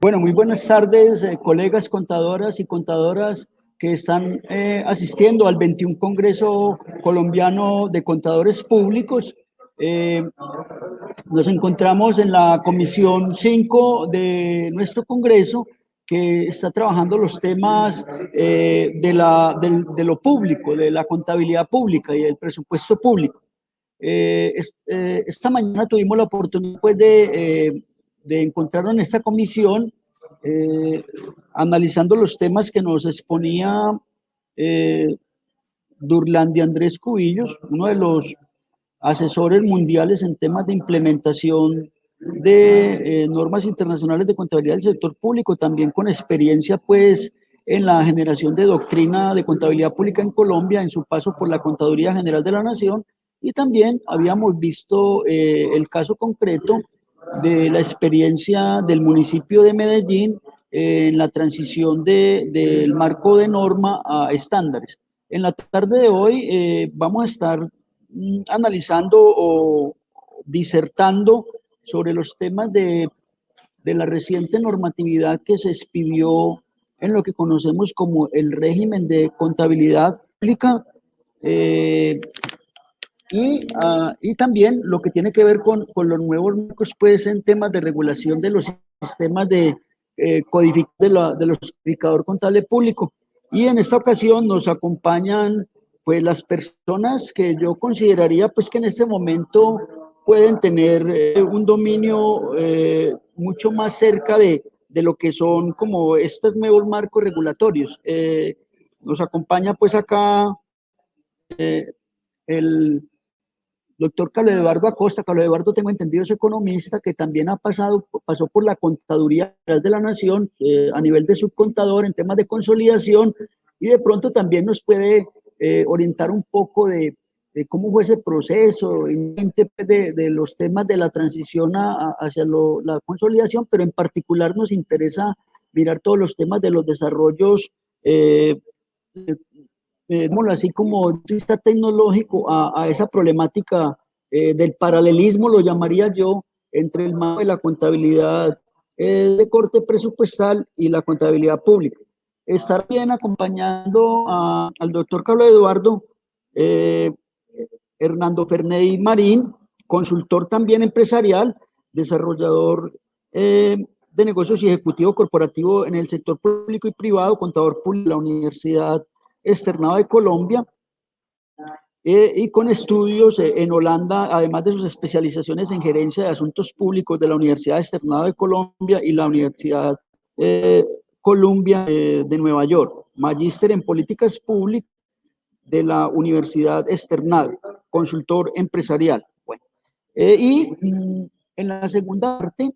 Bueno, muy buenas tardes, colegas contadoras y contadoras que están asistiendo al 21 Congreso Colombiano de Contadores Públicos. Nos encontramos en la Comisión 5 de nuestro Congreso, que está trabajando los temas de lo público, de la contabilidad pública y del presupuesto público. Esta mañana tuvimos la oportunidad pues, de encontrarnos en esta comisión analizando los temas que nos exponía Durlandi Andrés Cubillos, uno de los asesores mundiales en temas de implementación de normas internacionales de contabilidad del sector público, también con experiencia pues en la generación de doctrina de contabilidad pública en Colombia, en su paso por la Contaduría General de la Nación, y también habíamos visto el caso concreto de la experiencia del municipio de Medellín en la transición del marco de norma a estándares. En la tarde de hoy vamos a estar analizando o disertando sobre los temas de la reciente normatividad que se expidió en lo que conocemos como el régimen de contabilidad pública y también lo que tiene que ver con los nuevos marcos pues, en temas de regulación de los sistemas de los codificador contable público. Y en esta ocasión nos acompañan pues las personas que yo consideraría pues que en este momento pueden tener un dominio mucho más cerca de lo que son como estos nuevos marcos regulatorios. Nos acompaña pues acá el doctor Carlos Eduardo Acosta. Carlos Eduardo, tengo entendido, es economista que también pasó por la Contaduría General de la Nación a nivel de subcontador en temas de consolidación y de pronto también nos puede orientar un poco de cómo fue ese proceso de los temas de la transición hacia la consolidación, pero en particular nos interesa mirar todos los temas de los desarrollos así como vista tecnológico a esa problemática del paralelismo, lo llamaría yo, entre el marco de la contabilidad de corte presupuestal y la contabilidad pública. Estar bien acompañando al doctor Carlos Eduardo Hernando Ferney Marín, consultor también empresarial, desarrollador de negocios y ejecutivo corporativo en el sector público y privado, contador público de la Universidad Externado de Colombia, y con estudios en Holanda, además de sus especializaciones en gerencia de asuntos públicos de la Universidad Externado de Colombia y la Universidad Columbia de Nueva York, magíster en políticas públicas de la Universidad Externado, consultor empresarial. Bueno, en la segunda parte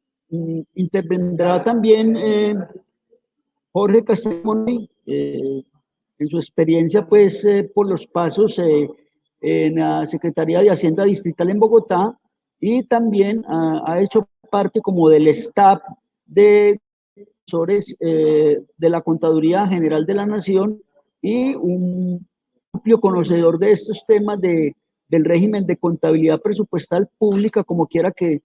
intervendrá también Jorge Castellón, en su experiencia pues por los pasos en la Secretaría de Hacienda Distrital en Bogotá y también ha hecho parte como del staff de asesores de la Contaduría General de la Nación y un amplio conocedor de estos temas del régimen de contabilidad presupuestal pública, como quiera que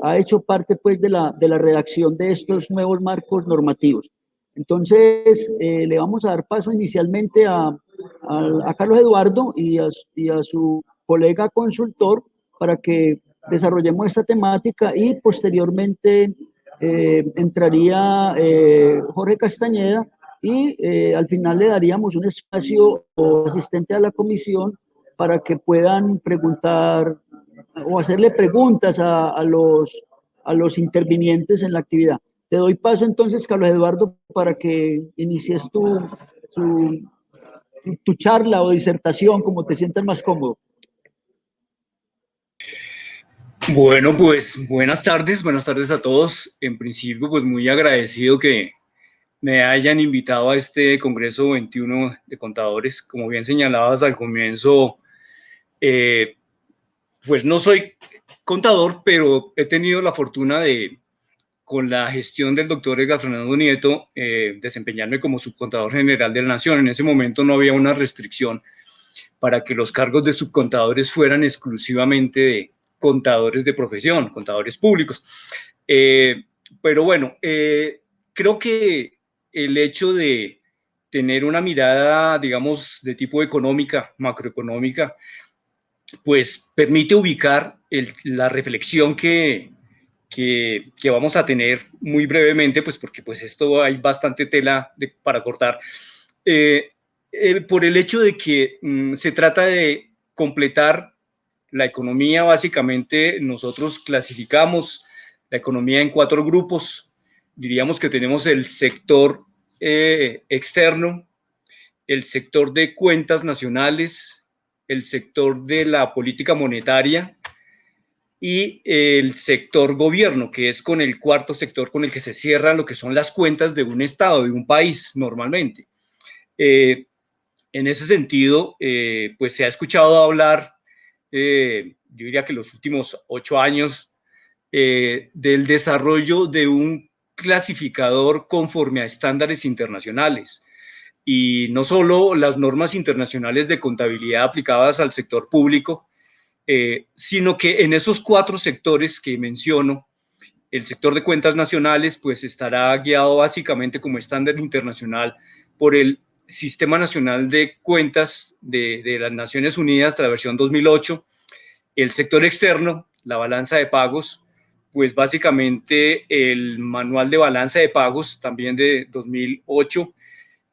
ha hecho parte pues de la redacción de estos nuevos marcos normativos. Entonces, le vamos a dar paso inicialmente a Carlos Eduardo y a su colega consultor para que desarrollemos esta temática y posteriormente entraría Jorge Castañeda y al final le daríamos un espacio o asistente a la comisión para que puedan preguntar o hacerle preguntas a los intervinientes en la actividad. Te doy paso entonces, Carlos Eduardo, para que inicies tu charla o disertación, como te sientas más cómodo. Bueno, pues buenas tardes a todos. En principio, pues muy agradecido que me hayan invitado a este Congreso 21 de Contadores. Como bien señalabas al comienzo, pues no soy contador, pero he tenido la fortuna de, con la gestión del doctor Edgar Fernando Nieto, desempeñarme como subcontador general de la Nación. En ese momento no había una restricción para que los cargos de subcontadores fueran exclusivamente de contadores de profesión, contadores públicos. Pero bueno, creo que el hecho de tener una mirada, digamos, de tipo económica, macroeconómica, pues permite ubicar la reflexión que vamos a tener muy brevemente, pues porque pues esto hay bastante tela para cortar, por el hecho de que se trata de completar la economía. Básicamente nosotros clasificamos la economía en 4 grupos. Diríamos que tenemos el sector externo, el sector de cuentas nacionales, el sector de la política monetaria y el sector gobierno, que es con el cuarto sector con el que se cierran lo que son las cuentas de un estado, de un país normalmente. En ese sentido, pues se ha escuchado hablar, yo diría que los últimos 8 años, del desarrollo de un clasificador conforme a estándares internacionales. Y no solo las normas internacionales de contabilidad aplicadas al sector público, sino que en esos 4 sectores que menciono, el sector de cuentas nacionales pues estará guiado básicamente como estándar internacional por el Sistema Nacional de Cuentas de las Naciones Unidas, la versión 2008. El sector externo, la balanza de pagos, pues básicamente el manual de balanza de pagos también de 2008.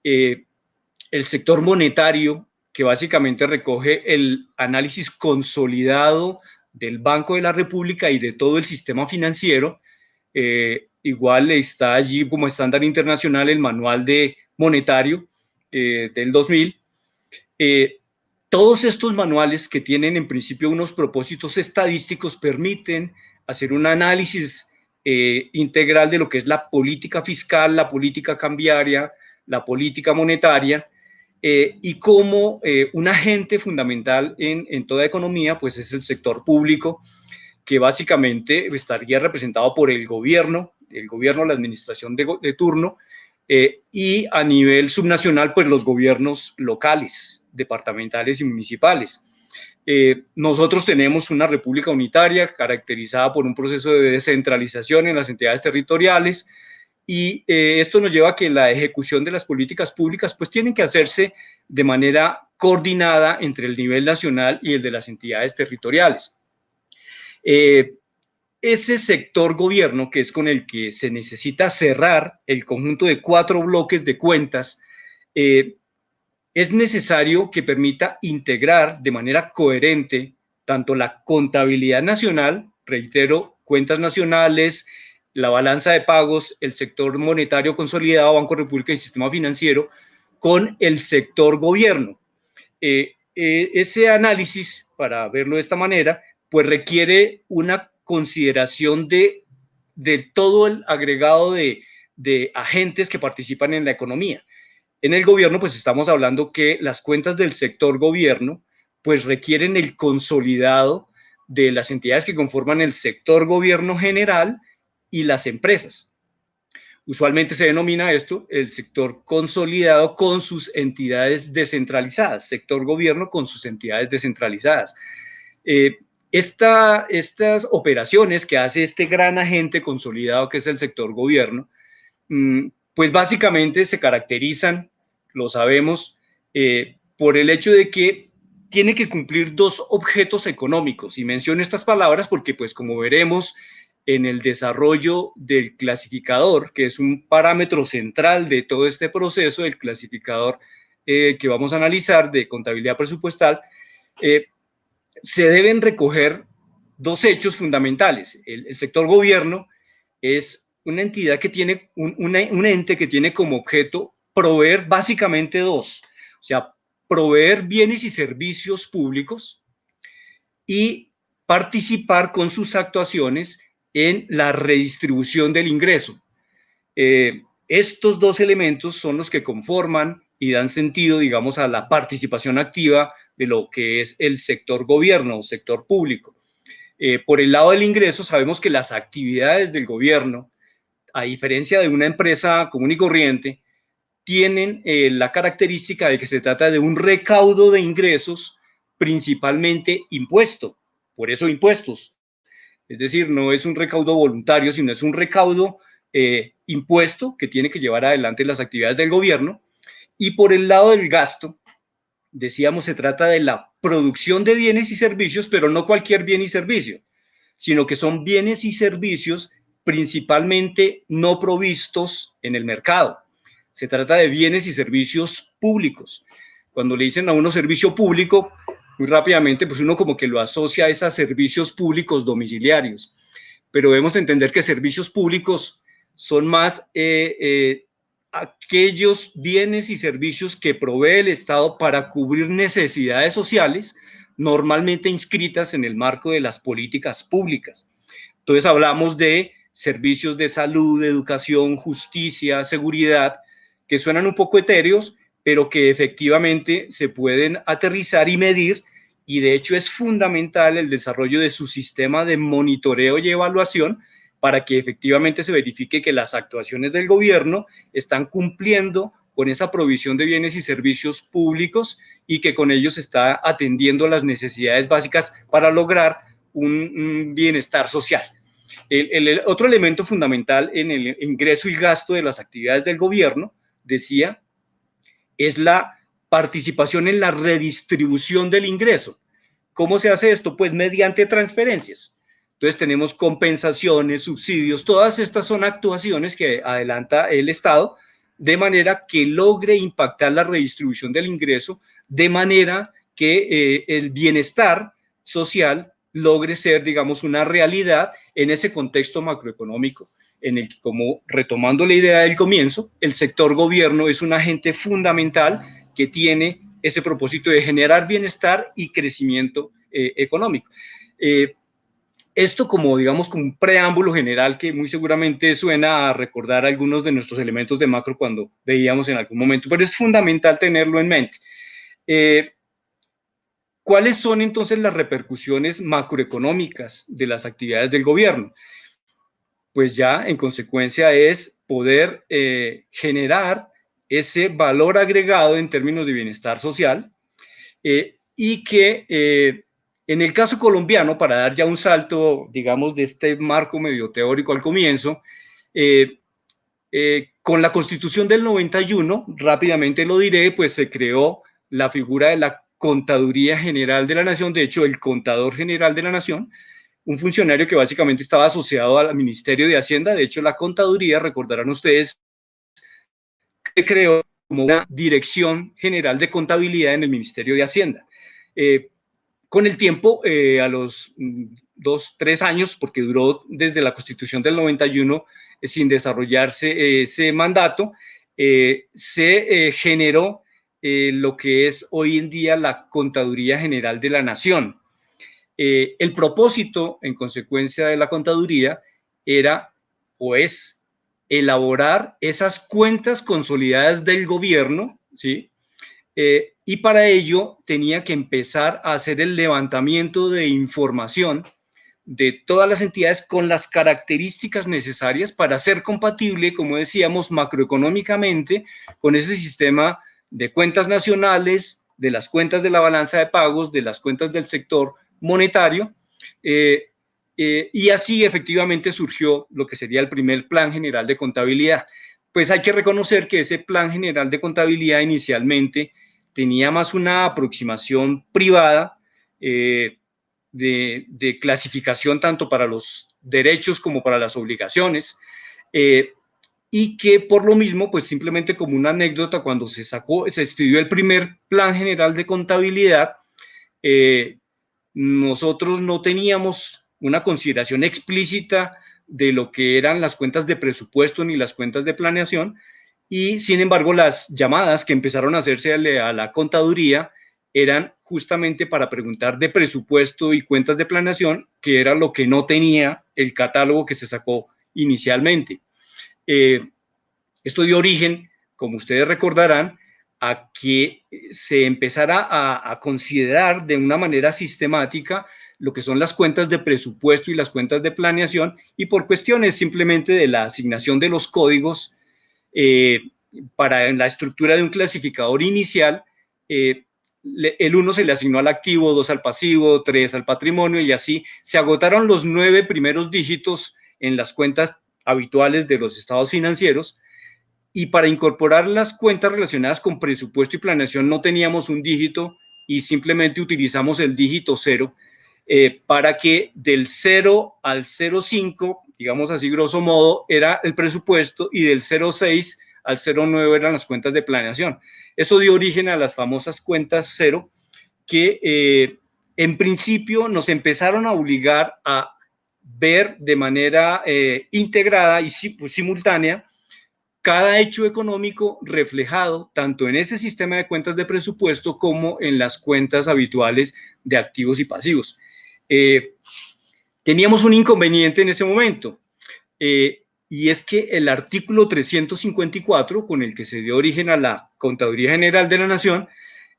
El sector monetario, que básicamente recoge el análisis consolidado del Banco de la República y de todo el sistema financiero. Igual está allí como estándar internacional el manual de monetario del 2000. Todos estos manuales, que tienen en principio unos propósitos estadísticos, permiten hacer un análisis integral de lo que es la política fiscal, la política cambiaria, la política monetaria, y como un agente fundamental en toda economía, pues es el sector público, que básicamente estaría representado por el gobierno, la administración de turno, y a nivel subnacional, pues los gobiernos locales, departamentales y municipales. Nosotros tenemos una república unitaria caracterizada por un proceso de descentralización en las entidades territoriales, y esto nos lleva a que la ejecución de las políticas públicas pues tienen que hacerse de manera coordinada entre el nivel nacional y el de las entidades territoriales. Ese sector gobierno, que es con el que se necesita cerrar el conjunto de 4 bloques de cuentas, es necesario que permita integrar de manera coherente tanto la contabilidad nacional, reitero, cuentas nacionales, la balanza de pagos, el sector monetario consolidado, Banco República y sistema financiero, con el sector gobierno. Ese análisis, para verlo de esta manera, pues requiere una consideración de todo el agregado de agentes que participan en la economía. En el gobierno, pues estamos hablando que las cuentas del sector gobierno, pues requieren el consolidado de las entidades que conforman el sector gobierno general y las empresas. Usualmente se denomina esto el sector consolidado con sus entidades descentralizadas, sector gobierno con sus entidades descentralizadas. Estas operaciones que hace este gran agente consolidado que es el sector gobierno, pues básicamente se caracterizan, lo sabemos, por el hecho de que tiene que cumplir 2 objetos económicos. Y menciono estas palabras porque, pues como veremos en el desarrollo del clasificador, que es un parámetro central de todo este proceso, el clasificador que vamos a analizar de contabilidad presupuestal, se deben recoger 2 hechos fundamentales. El sector gobierno es una entidad que tiene, un ente que tiene como objeto proveer básicamente 2, o sea, proveer bienes y servicios públicos y participar con sus actuaciones en la redistribución del ingreso. Estos 2 elementos son los que conforman y dan sentido, digamos, a la participación activa de lo que es el sector gobierno o sector público. Por el lado del ingreso, sabemos que las actividades del gobierno, a diferencia de una empresa común y corriente, tienen la característica de que se trata de un recaudo de ingresos, principalmente impuesto, por eso impuestos. Es decir, no es un recaudo voluntario, sino es un recaudo impuesto que tiene que llevar adelante las actividades del gobierno. Y por el lado del gasto, decíamos, se trata de la producción de bienes y servicios, pero no cualquier bien y servicio, sino que son bienes y servicios principalmente no provistos en el mercado. Se trata de bienes y servicios públicos. Cuando le dicen a uno servicio público, muy rápidamente, pues uno como que lo asocia a esos servicios públicos domiciliarios. Pero debemos entender que servicios públicos son más aquellos bienes y servicios que provee el Estado para cubrir necesidades sociales, normalmente inscritas en el marco de las políticas públicas. Entonces hablamos de servicios de salud, de educación, justicia, seguridad, que suenan un poco etéreos, pero que efectivamente se pueden aterrizar y medir, y de hecho es fundamental el desarrollo de su sistema de monitoreo y evaluación para que efectivamente se verifique que las actuaciones del gobierno están cumpliendo con esa provisión de bienes y servicios públicos y que con ellos se está atendiendo las necesidades básicas para lograr un bienestar social. El otro elemento fundamental en el ingreso y gasto de las actividades del gobierno, decía, es la participación en la redistribución del ingreso. ¿Cómo se hace esto? Pues mediante transferencias. Entonces tenemos compensaciones, subsidios, todas estas son actuaciones que adelanta el Estado de manera que logre impactar la redistribución del ingreso, de manera que el bienestar social logre ser, digamos, una realidad en ese contexto macroeconómico, en el que, como retomando la idea del comienzo, el sector gobierno es un agente fundamental que tiene ese propósito de generar bienestar y crecimiento económico. Esto como, digamos, como un preámbulo general que muy seguramente suena a recordar algunos de nuestros elementos de macro cuando veíamos en algún momento, pero es fundamental tenerlo en mente. ¿Cuáles son entonces las repercusiones macroeconómicas de las actividades del gobierno? Pues ya en consecuencia es poder generar ese valor agregado en términos de bienestar social y que en el caso colombiano, para dar ya un salto, digamos, de este marco medio teórico al comienzo, con la Constitución del 91, rápidamente lo diré, pues se creó la figura de la Contaduría General de la Nación, de hecho, el Contador General de la Nación, un funcionario que básicamente estaba asociado al Ministerio de Hacienda. De hecho, la Contaduría, recordarán ustedes, se creó como una Dirección General de Contabilidad en el Ministerio de Hacienda. Con el tiempo, a los 2, 3 años, porque duró desde la Constitución del 91 sin desarrollarse ese mandato, se generó lo que es hoy en día la Contaduría General de la Nación. El propósito, en consecuencia de la contaduría, era o es elaborar esas cuentas consolidadas del gobierno, ¿sí? Y para ello tenía que empezar a hacer el levantamiento de información de todas las entidades con las características necesarias para ser compatible, como decíamos, macroeconómicamente con ese sistema de cuentas nacionales, de las cuentas de la balanza de pagos, de las cuentas del sector monetario, y así efectivamente surgió lo que sería el primer Plan General de Contabilidad. Pues hay que reconocer que ese Plan General de Contabilidad inicialmente tenía más una aproximación privada de clasificación tanto para los derechos como para las obligaciones, y que por lo mismo, pues simplemente como una anécdota, cuando se escribió el primer Plan General de Contabilidad, nosotros no teníamos una consideración explícita de lo que eran las cuentas de presupuesto ni las cuentas de planeación, y sin embargo las llamadas que empezaron a hacerse a la contaduría eran justamente para preguntar de presupuesto y cuentas de planeación, que era lo que no tenía el catálogo que se sacó inicialmente. Esto dio origen, como ustedes recordarán, a que se empezara a considerar de una manera sistemática lo que son las cuentas de presupuesto y las cuentas de planeación, y por cuestiones simplemente de la asignación de los códigos para la estructura de un clasificador inicial, el 1 se le asignó al activo, 2 al pasivo, 3 al patrimonio, y así se agotaron los 9 primeros dígitos en las cuentas habituales de los estados financieros, y para incorporar las cuentas relacionadas con presupuesto y planeación no teníamos un dígito y simplemente utilizamos el dígito 0 para que del 0 al 0,5, digamos así grosso modo, era el presupuesto y del 0,6 al 0,9 eran las cuentas de planeación. Eso dio origen a las famosas cuentas 0 que en principio nos empezaron a obligar a ver de manera integrada y simultánea cada hecho económico reflejado tanto en ese sistema de cuentas de presupuesto como en las cuentas habituales de activos y pasivos. Teníamos un inconveniente en ese momento, y es que el artículo 354, con el que se dio origen a la Contaduría General de la Nación,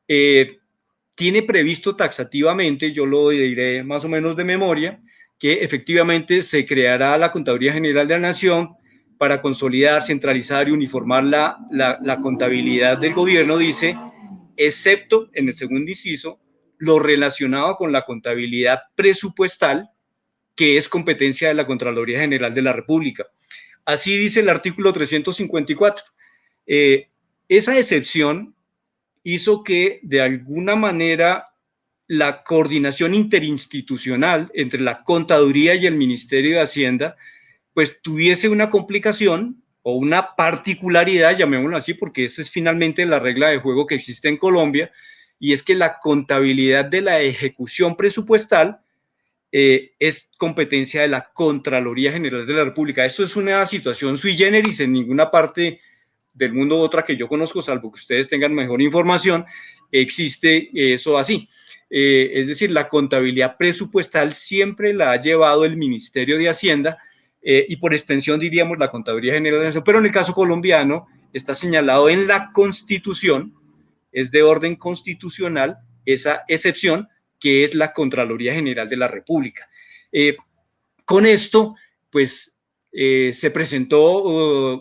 tiene previsto taxativamente, yo lo diré más o menos de memoria, que efectivamente se creará la Contaduría General de la Nación para consolidar, centralizar y uniformar la contabilidad del gobierno, dice, excepto en el segundo inciso, lo relacionado con la contabilidad presupuestal, que es competencia de la Contraloría General de la República. Así dice el artículo 354. Esa excepción hizo que de alguna manera la coordinación interinstitucional entre la Contaduría y el Ministerio de Hacienda pues tuviese una complicación o una particularidad, llamémoslo así, porque esa es finalmente la regla de juego que existe en Colombia, y es que la contabilidad de la ejecución presupuestal es competencia de la Contraloría General de la República. Esto es una situación sui generis, en ninguna parte del mundo otra que yo conozco, salvo que ustedes tengan mejor información, existe eso así. Es decir, la contabilidad presupuestal siempre la ha llevado el Ministerio de Hacienda, y por extensión diríamos la Contaduría General de la Nación, pero en el caso colombiano está señalado en la Constitución, es de orden constitucional esa excepción, que es la Contraloría General de la República. Con esto, pues, se presentó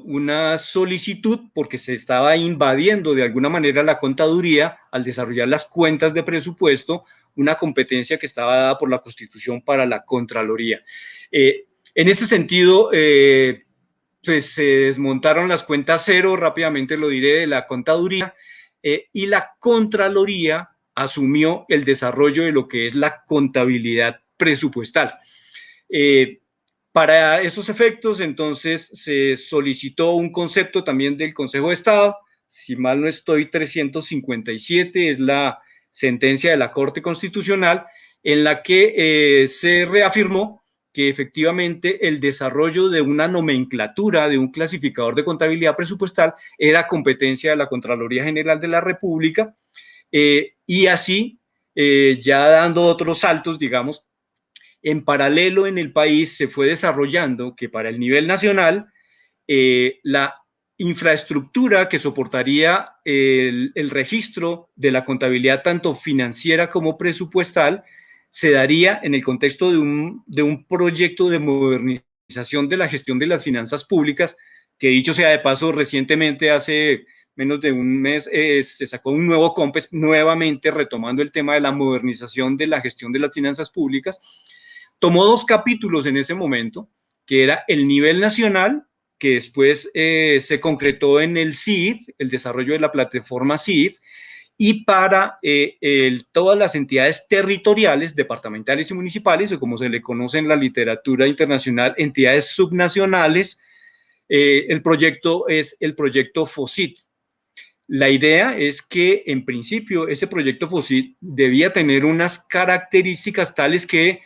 una solicitud porque se estaba invadiendo de alguna manera la contaduría al desarrollar las cuentas de presupuesto, una competencia que estaba dada por la Constitución para la Contraloría. En ese sentido, pues se desmontaron las cuentas 0, rápidamente lo diré, de la contaduría, y la Contraloría asumió el desarrollo de lo que es la contabilidad presupuestal. Para esos efectos, entonces, se solicitó un concepto también del Consejo de Estado, si mal no estoy, 357, es la sentencia de la Corte Constitucional, en la que se reafirmó que efectivamente el desarrollo de una nomenclatura, de un clasificador de contabilidad presupuestal, era competencia de la Contraloría General de la República, y así, ya dando otros saltos, digamos, en paralelo en el país se fue desarrollando que para el nivel nacional la infraestructura que soportaría el registro de la contabilidad tanto financiera como presupuestal se daría en el contexto de un proyecto de modernización de la gestión de las finanzas públicas, que dicho sea de paso, recientemente hace menos de un mes se sacó un nuevo COMPES, nuevamente retomando el tema de la modernización de la gestión de las finanzas públicas. Tomó 2 capítulos en ese momento, que era el nivel nacional, que después se concretó en el CIF, el desarrollo de la plataforma CIF, y para todas las entidades territoriales, departamentales y municipales, o como se le conoce en la literatura internacional, entidades subnacionales. El proyecto es el proyecto FOSIT. La idea es que, en principio, ese proyecto FOSIT debía tener unas características tales que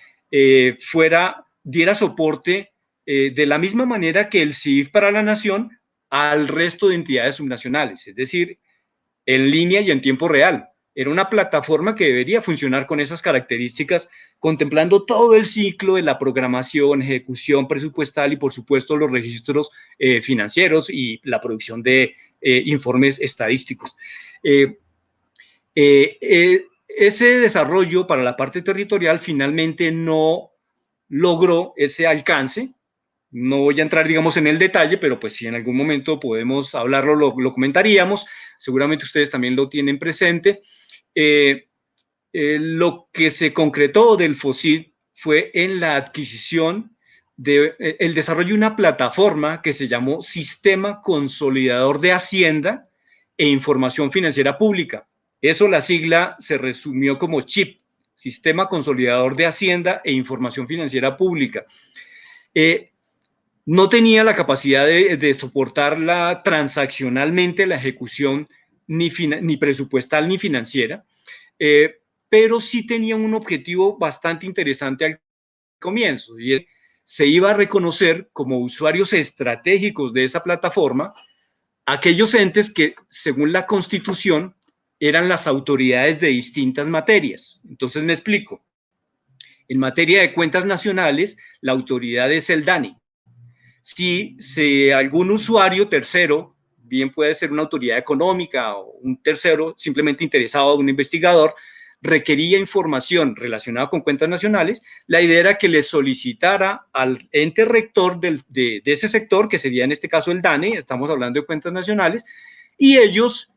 diera soporte de la misma manera que el CIF para la nación al resto de entidades subnacionales, es decir, en línea y en tiempo real. Era una plataforma que debería funcionar con esas características, contemplando todo el ciclo de la programación, ejecución presupuestal y, por supuesto, los registros financieros y la producción de informes estadísticos. Ese desarrollo para la parte territorial finalmente no logró ese alcance. No voy a entrar, digamos, en el detalle, pero pues si en algún momento podemos hablarlo, lo comentaríamos. Seguramente ustedes también lo tienen presente. Lo que se concretó del FOSIT fue en la adquisición el desarrollo de una plataforma que se llamó Sistema Consolidador de Hacienda e Información Financiera Pública. Eso, la sigla se resumió como CHIP, Sistema Consolidador de Hacienda e Información Financiera Pública. No tenía la capacidad de soportar transaccionalmente la ejecución ni presupuestal ni financiera, pero sí tenía un objetivo bastante interesante al comienzo, y se iba a reconocer como usuarios estratégicos de esa plataforma aquellos entes que, según la Constitución, eran las autoridades de distintas materias. Entonces me explico. En materia de cuentas nacionales, la autoridad es el DANE. Si algún usuario tercero, bien puede ser una autoridad económica o un tercero simplemente interesado, un investigador, requería información relacionada con cuentas nacionales, la idea era que le solicitara al ente rector de ese sector, que sería en este caso el DANE, estamos hablando de cuentas nacionales, y ellos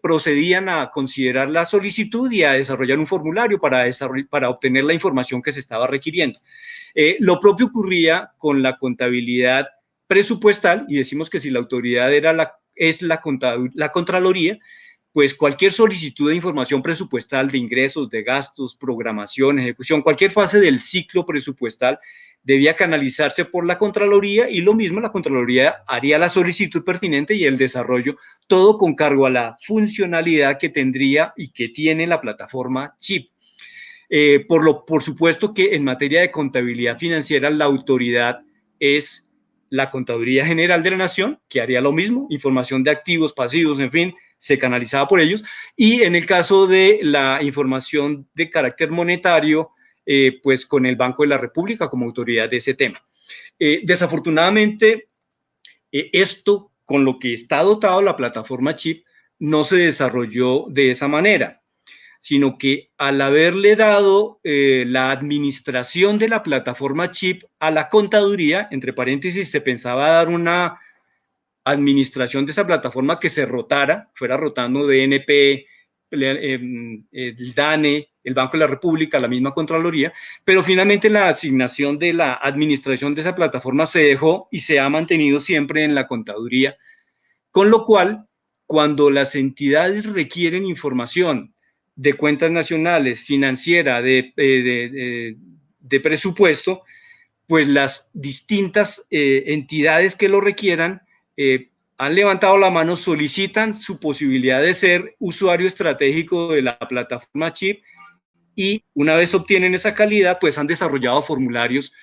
procedían a considerar la solicitud y a desarrollar un formulario para obtener la información que se estaba requiriendo. Lo propio ocurría con la contabilidad presupuestal, y decimos que si la autoridad es la Contraloría, pues cualquier solicitud de información presupuestal de ingresos, de gastos, programación, ejecución, cualquier fase del ciclo presupuestal debía canalizarse por la Contraloría, y lo mismo la Contraloría haría la solicitud pertinente y el desarrollo, todo con cargo a la funcionalidad que tendría y que tiene la plataforma CHIP. Por supuesto que en materia de contabilidad financiera la autoridad es la Contaduría General de la Nación, que haría lo mismo, información de activos, pasivos, en fin, se canalizaba por ellos, y en el caso de la información de carácter monetario, pues con el Banco de la República como autoridad de ese tema. Desafortunadamente, esto con lo que está dotado la plataforma CHIP no se desarrolló de esa manera, sino que al haberle dado la administración de la plataforma CHIP a la contaduría, entre paréntesis, se pensaba dar una administración de esa plataforma que se rotara, fuera rotando de DNP, el DANE, el Banco de la República, la misma Contraloría, pero finalmente la asignación de la administración de esa plataforma se dejó y se ha mantenido siempre en la contaduría, con lo cual, cuando las entidades requieren información de cuentas nacionales, financiera, de presupuesto, pues las distintas entidades que lo requieran han levantado la mano, solicitan su posibilidad de ser usuario estratégico de la plataforma CHIP, y una vez obtienen esa calidad, pues han desarrollado formularios,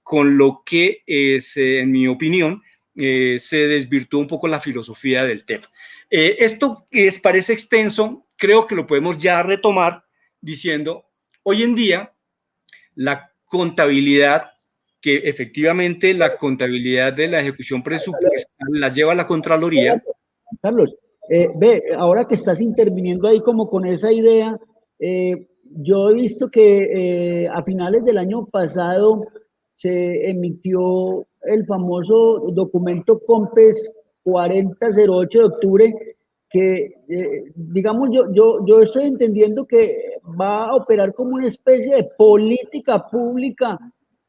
con lo que, en mi opinión, se desvirtuó un poco la filosofía del tema. Esto que parece extenso, creo que lo podemos ya retomar diciendo, hoy en día, la contabilidad, que efectivamente la contabilidad de la ejecución presupuestal la lleva la Contraloría. Carlos, ve, ahora que estás interviniendo ahí como con esa idea, yo he visto que a finales del año pasado se emitió el famoso documento COMPES 4008 de octubre, que digamos, yo estoy entendiendo que va a operar como una especie de política pública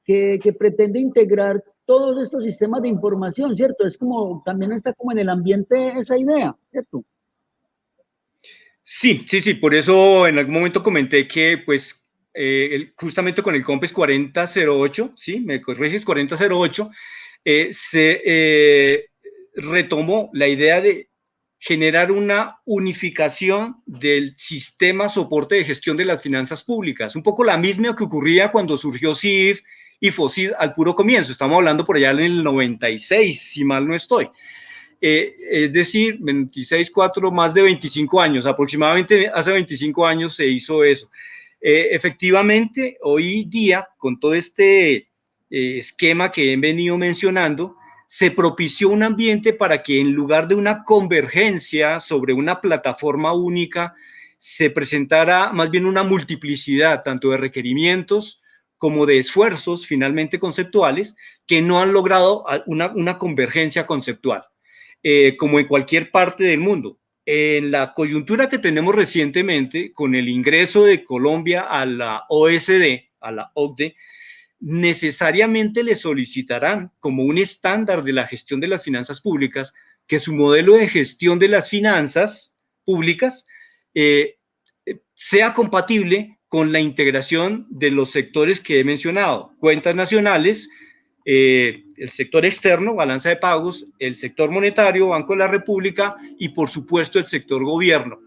que pretende integrar todos estos sistemas de información, ¿cierto? Es como, también está como en el ambiente esa idea, ¿cierto? Sí, por eso en algún momento comenté que, pues, justamente con el COMPES 4008, ¿sí? Me corriges, 4008, se retomó la idea de generar una unificación del sistema soporte de gestión de las finanzas públicas, un poco la misma que ocurría cuando surgió CIF y FOSID al puro comienzo. Estamos hablando por allá en el 96, si mal no estoy. Es decir, 26, 4, más de 25 años, aproximadamente hace 25 años se hizo eso. Efectivamente, hoy día, con todo este esquema que he venido mencionando, se propició un ambiente para que, en lugar de una convergencia sobre una plataforma única, se presentara más bien una multiplicidad tanto de requerimientos como de esfuerzos finalmente conceptuales que no han logrado una convergencia conceptual, como en cualquier parte del mundo. En la coyuntura que tenemos recientemente, con el ingreso de Colombia a la OSD, a la OCDE, necesariamente le solicitarán como un estándar de la gestión de las finanzas públicas que su modelo de gestión de las finanzas públicas sea compatible con la integración de los sectores que he mencionado: cuentas nacionales, el sector externo, balanza de pagos, el sector monetario, Banco de la República y, por supuesto, el sector gobierno.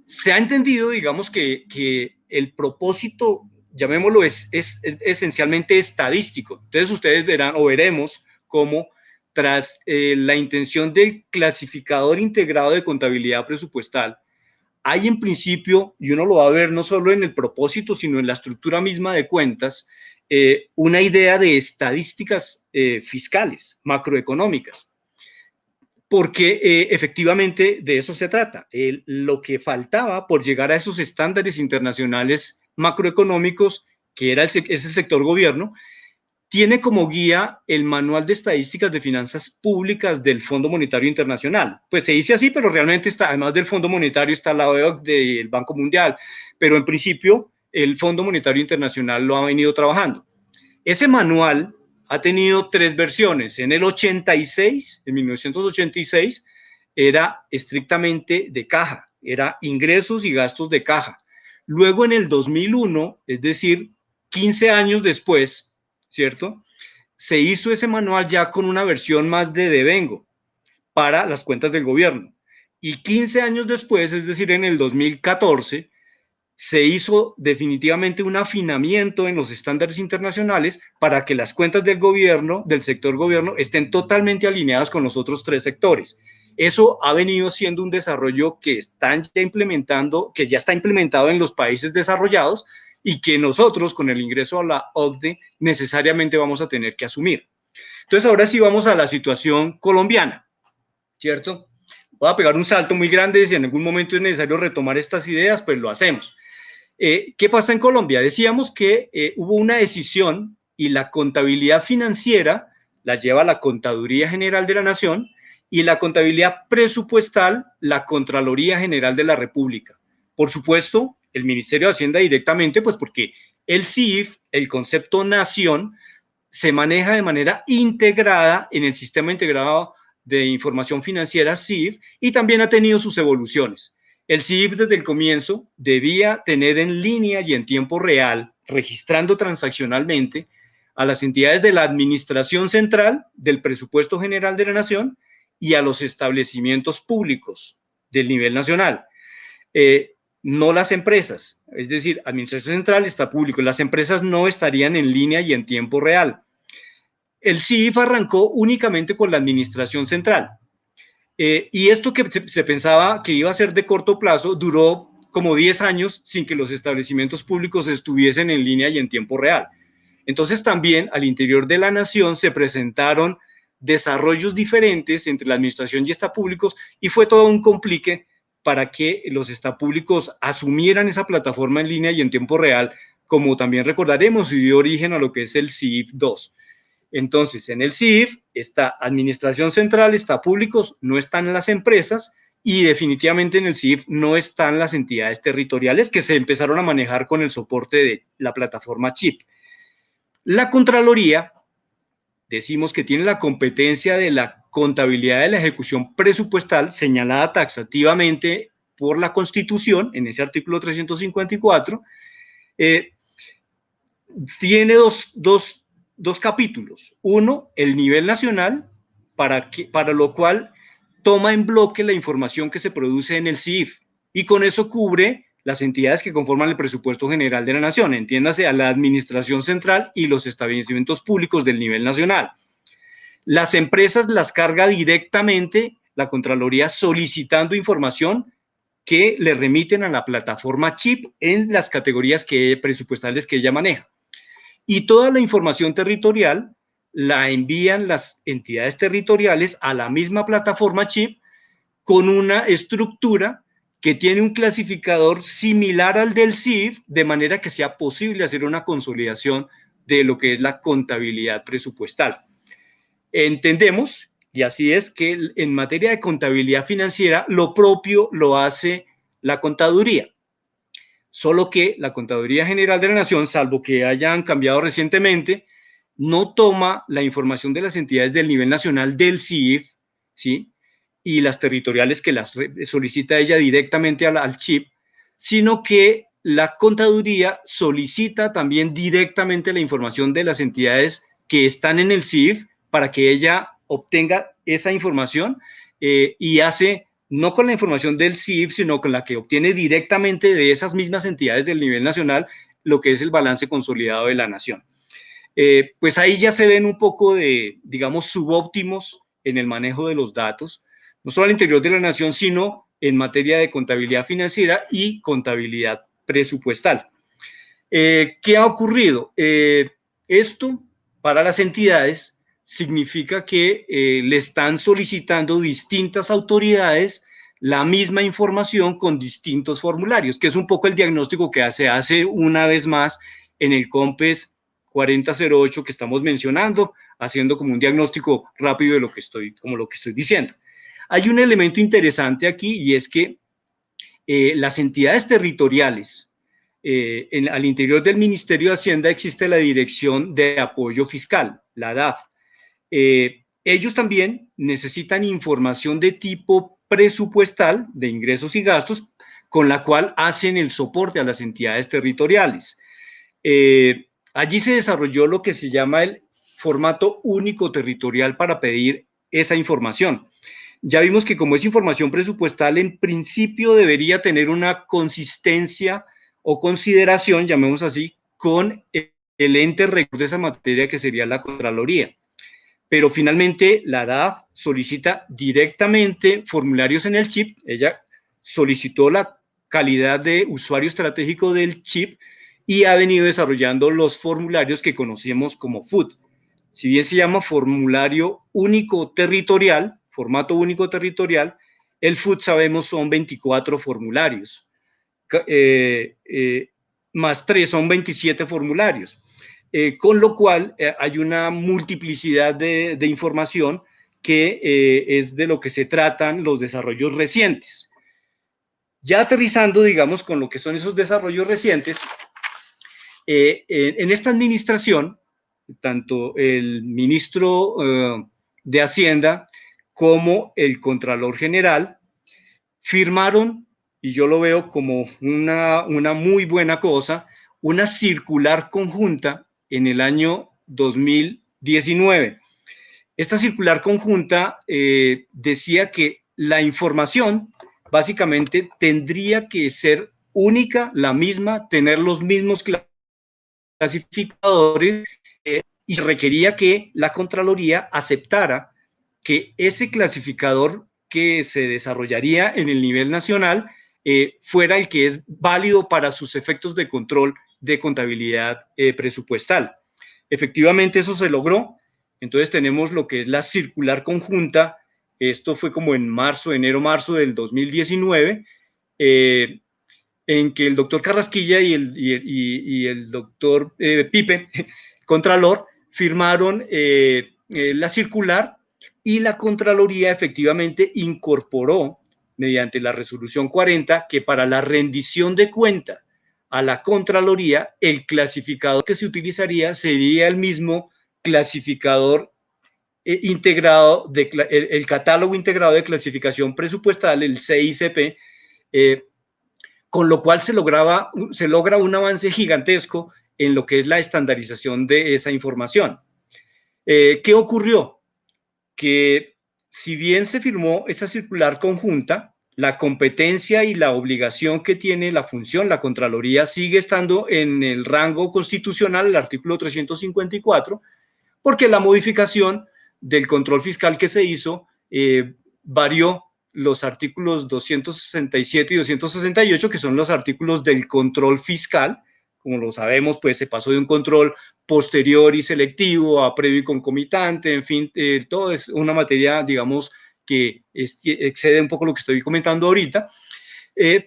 Se ha entendido, digamos, que el propósito, llamémoslo, es esencialmente estadístico. Entonces ustedes verán o veremos cómo tras la intención del clasificador integrado de contabilidad presupuestal, hay en principio, y uno lo va a ver no solo en el propósito, sino en la estructura misma de cuentas, una idea de estadísticas fiscales, macroeconómicas, porque efectivamente de eso se trata. Lo que faltaba por llegar a esos estándares internacionales macroeconómicos, que es el sector gobierno, tiene como guía el Manual de Estadísticas de Finanzas Públicas del Fondo Monetario Internacional. Pues se dice así, pero realmente está, además del Fondo Monetario, está la OCDE del Banco Mundial, pero en principio el Fondo Monetario Internacional lo ha venido trabajando. Ese manual ha tenido 3 versiones. En el 86, en 1986, era estrictamente de caja, era ingresos y gastos de caja. Luego en el 2001, es decir, 15 años después, ¿cierto?, se hizo ese manual ya con una versión más de devengo para las cuentas del gobierno. Y 15 años después, es decir, en el 2014, se hizo definitivamente un afinamiento en los estándares internacionales para que las cuentas del gobierno, del sector gobierno, estén totalmente alineadas con los otros 3 sectores. Eso ha venido siendo un desarrollo que ya está implementado en los países desarrollados y que nosotros, con el ingreso a la OCDE, necesariamente vamos a tener que asumir. Entonces, ahora sí vamos a la situación colombiana, ¿cierto? Voy a pegar un salto muy grande. Si en algún momento es necesario retomar estas ideas, pues lo hacemos. ¿Qué pasa en Colombia? Decíamos que hubo una decisión y la contabilidad financiera la lleva la Contaduría General de la Nación y la contabilidad presupuestal, la Contraloría General de la República. Por supuesto, el Ministerio de Hacienda directamente, pues porque el CIF, el concepto nación, se maneja de manera integrada en el Sistema Integrado de Información Financiera, CIF, y también ha tenido sus evoluciones. El CIF desde el comienzo debía tener en línea y en tiempo real, registrando transaccionalmente a las entidades de la Administración Central, del Presupuesto General de la Nación y a los establecimientos públicos del nivel nacional. No las empresas, es decir, Administración Central está público, las empresas no estarían en línea y en tiempo real. El CIF arrancó únicamente con la Administración Central. Y esto que se pensaba que iba a ser de corto plazo, duró como 10 años sin que los establecimientos públicos estuviesen en línea y en tiempo real. Entonces también al interior de la nación se presentaron desarrollos diferentes entre la administración y estapúblicos y fue todo un complique para que los estapúblicos asumieran esa plataforma en línea y en tiempo real, como también recordaremos, y dio origen a lo que es el CIF 2. Entonces, en el CIF está Administración Central, está públicos, no están las empresas y definitivamente en el CIF no están las entidades territoriales que se empezaron a manejar con el soporte de la plataforma CHIP. La Contraloría, decimos que tiene la competencia de la contabilidad de la ejecución presupuestal señalada taxativamente por la Constitución en ese artículo 354, tiene dos capítulos. Uno, el nivel nacional, para lo cual toma en bloque la información que se produce en el CIF y con eso cubre las entidades que conforman el presupuesto general de la nación, entiéndase a la Administración Central y los establecimientos públicos del nivel nacional. Las empresas las carga directamente la Contraloría solicitando información que le remiten a la plataforma CHIP en las categorías presupuestales que ella maneja. Y toda la información territorial la envían las entidades territoriales a la misma plataforma CHIP con una estructura que tiene un clasificador similar al del CIF, de manera que sea posible hacer una consolidación de lo que es la contabilidad presupuestal. Entendemos, y así es, que en materia de contabilidad financiera lo propio lo hace la contaduría. solo que la Contaduría General de la Nación, salvo que hayan cambiado recientemente, no toma la información de las entidades del nivel nacional del CIF, ¿sí? Y las territoriales que las solicita ella directamente al CHIP, sino que la Contaduría solicita también directamente la información de las entidades que están en el CIF para que ella obtenga esa información y hace, no con la información del CIF, sino con la que obtiene directamente de esas mismas entidades del nivel nacional, lo que es el balance consolidado de la nación. Pues ahí ya se ven un poco de, digamos, subóptimos en el manejo de los datos, no solo al interior de la nación, sino en materia de contabilidad financiera y contabilidad presupuestal. ¿Qué ha ocurrido? Esto para las entidades significa que le están solicitando distintas autoridades la misma información con distintos formularios, que es un poco el diagnóstico que se hace una vez más en el COMPES 4008 que estamos mencionando, haciendo como un diagnóstico rápido de lo que estoy diciendo. Hay un elemento interesante aquí y es que las entidades territoriales, al interior del Ministerio de Hacienda existe la Dirección de Apoyo Fiscal, la DAF. Ellos también necesitan información de tipo presupuestal, de ingresos y gastos, con la cual hacen el soporte a las entidades territoriales. Allí se desarrolló lo que se llama el formato único territorial para pedir esa información. Ya vimos que como es información presupuestal, en principio debería tener una consistencia o consideración, llamemos así, con el ente rector de esa materia que sería la Contraloría. Pero finalmente la DAF solicita directamente formularios en el chip. Ella solicitó la calidad de usuario estratégico del chip y ha venido desarrollando los formularios que conocemos como FUT. Si bien se llama formulario único territorial, formato único territorial, el FUT sabemos son 24 formularios, más 3 son 27 formularios, con lo cual hay una multiplicidad de información que es de lo que se tratan los desarrollos recientes. Ya aterrizando, digamos, con lo que son esos desarrollos recientes, en esta administración, tanto el ministro de Hacienda como el Contralor General firmaron, y yo lo veo como una muy buena cosa, una circular conjunta en el año 2019. Esta circular conjunta decía que la información básicamente tendría que ser única, la misma, tener los mismos clasificadores y requería que la Contraloría aceptara que ese clasificador que se desarrollaría en el nivel nacional fuera el que es válido para sus efectos de control de contabilidad presupuestal. Efectivamente eso se logró, entonces tenemos lo que es la circular conjunta, esto fue como en marzo, enero-marzo del 2019, en que el doctor Carrasquilla y el doctor Pipe, Contralor, firmaron la circular y la Contraloría efectivamente incorporó mediante la resolución 40 que para la rendición de cuenta a la Contraloría el clasificador que se utilizaría sería el mismo clasificador integrado, el catálogo integrado de clasificación presupuestal, el CICP, con lo cual se logra un avance gigantesco en lo que es la estandarización de esa información. ¿Qué ocurrió? Que si bien se firmó esa circular conjunta, la competencia y la obligación que tiene la función, la Contraloría, sigue estando en el rango constitucional, el artículo 354, porque la modificación del control fiscal que se hizo varió los artículos 267 y 268, que son los artículos del control fiscal. Como lo sabemos, pues se pasó de un control posterior y selectivo a previo y concomitante, en fin, todo es una materia, digamos, que excede un poco lo que estoy comentando ahorita,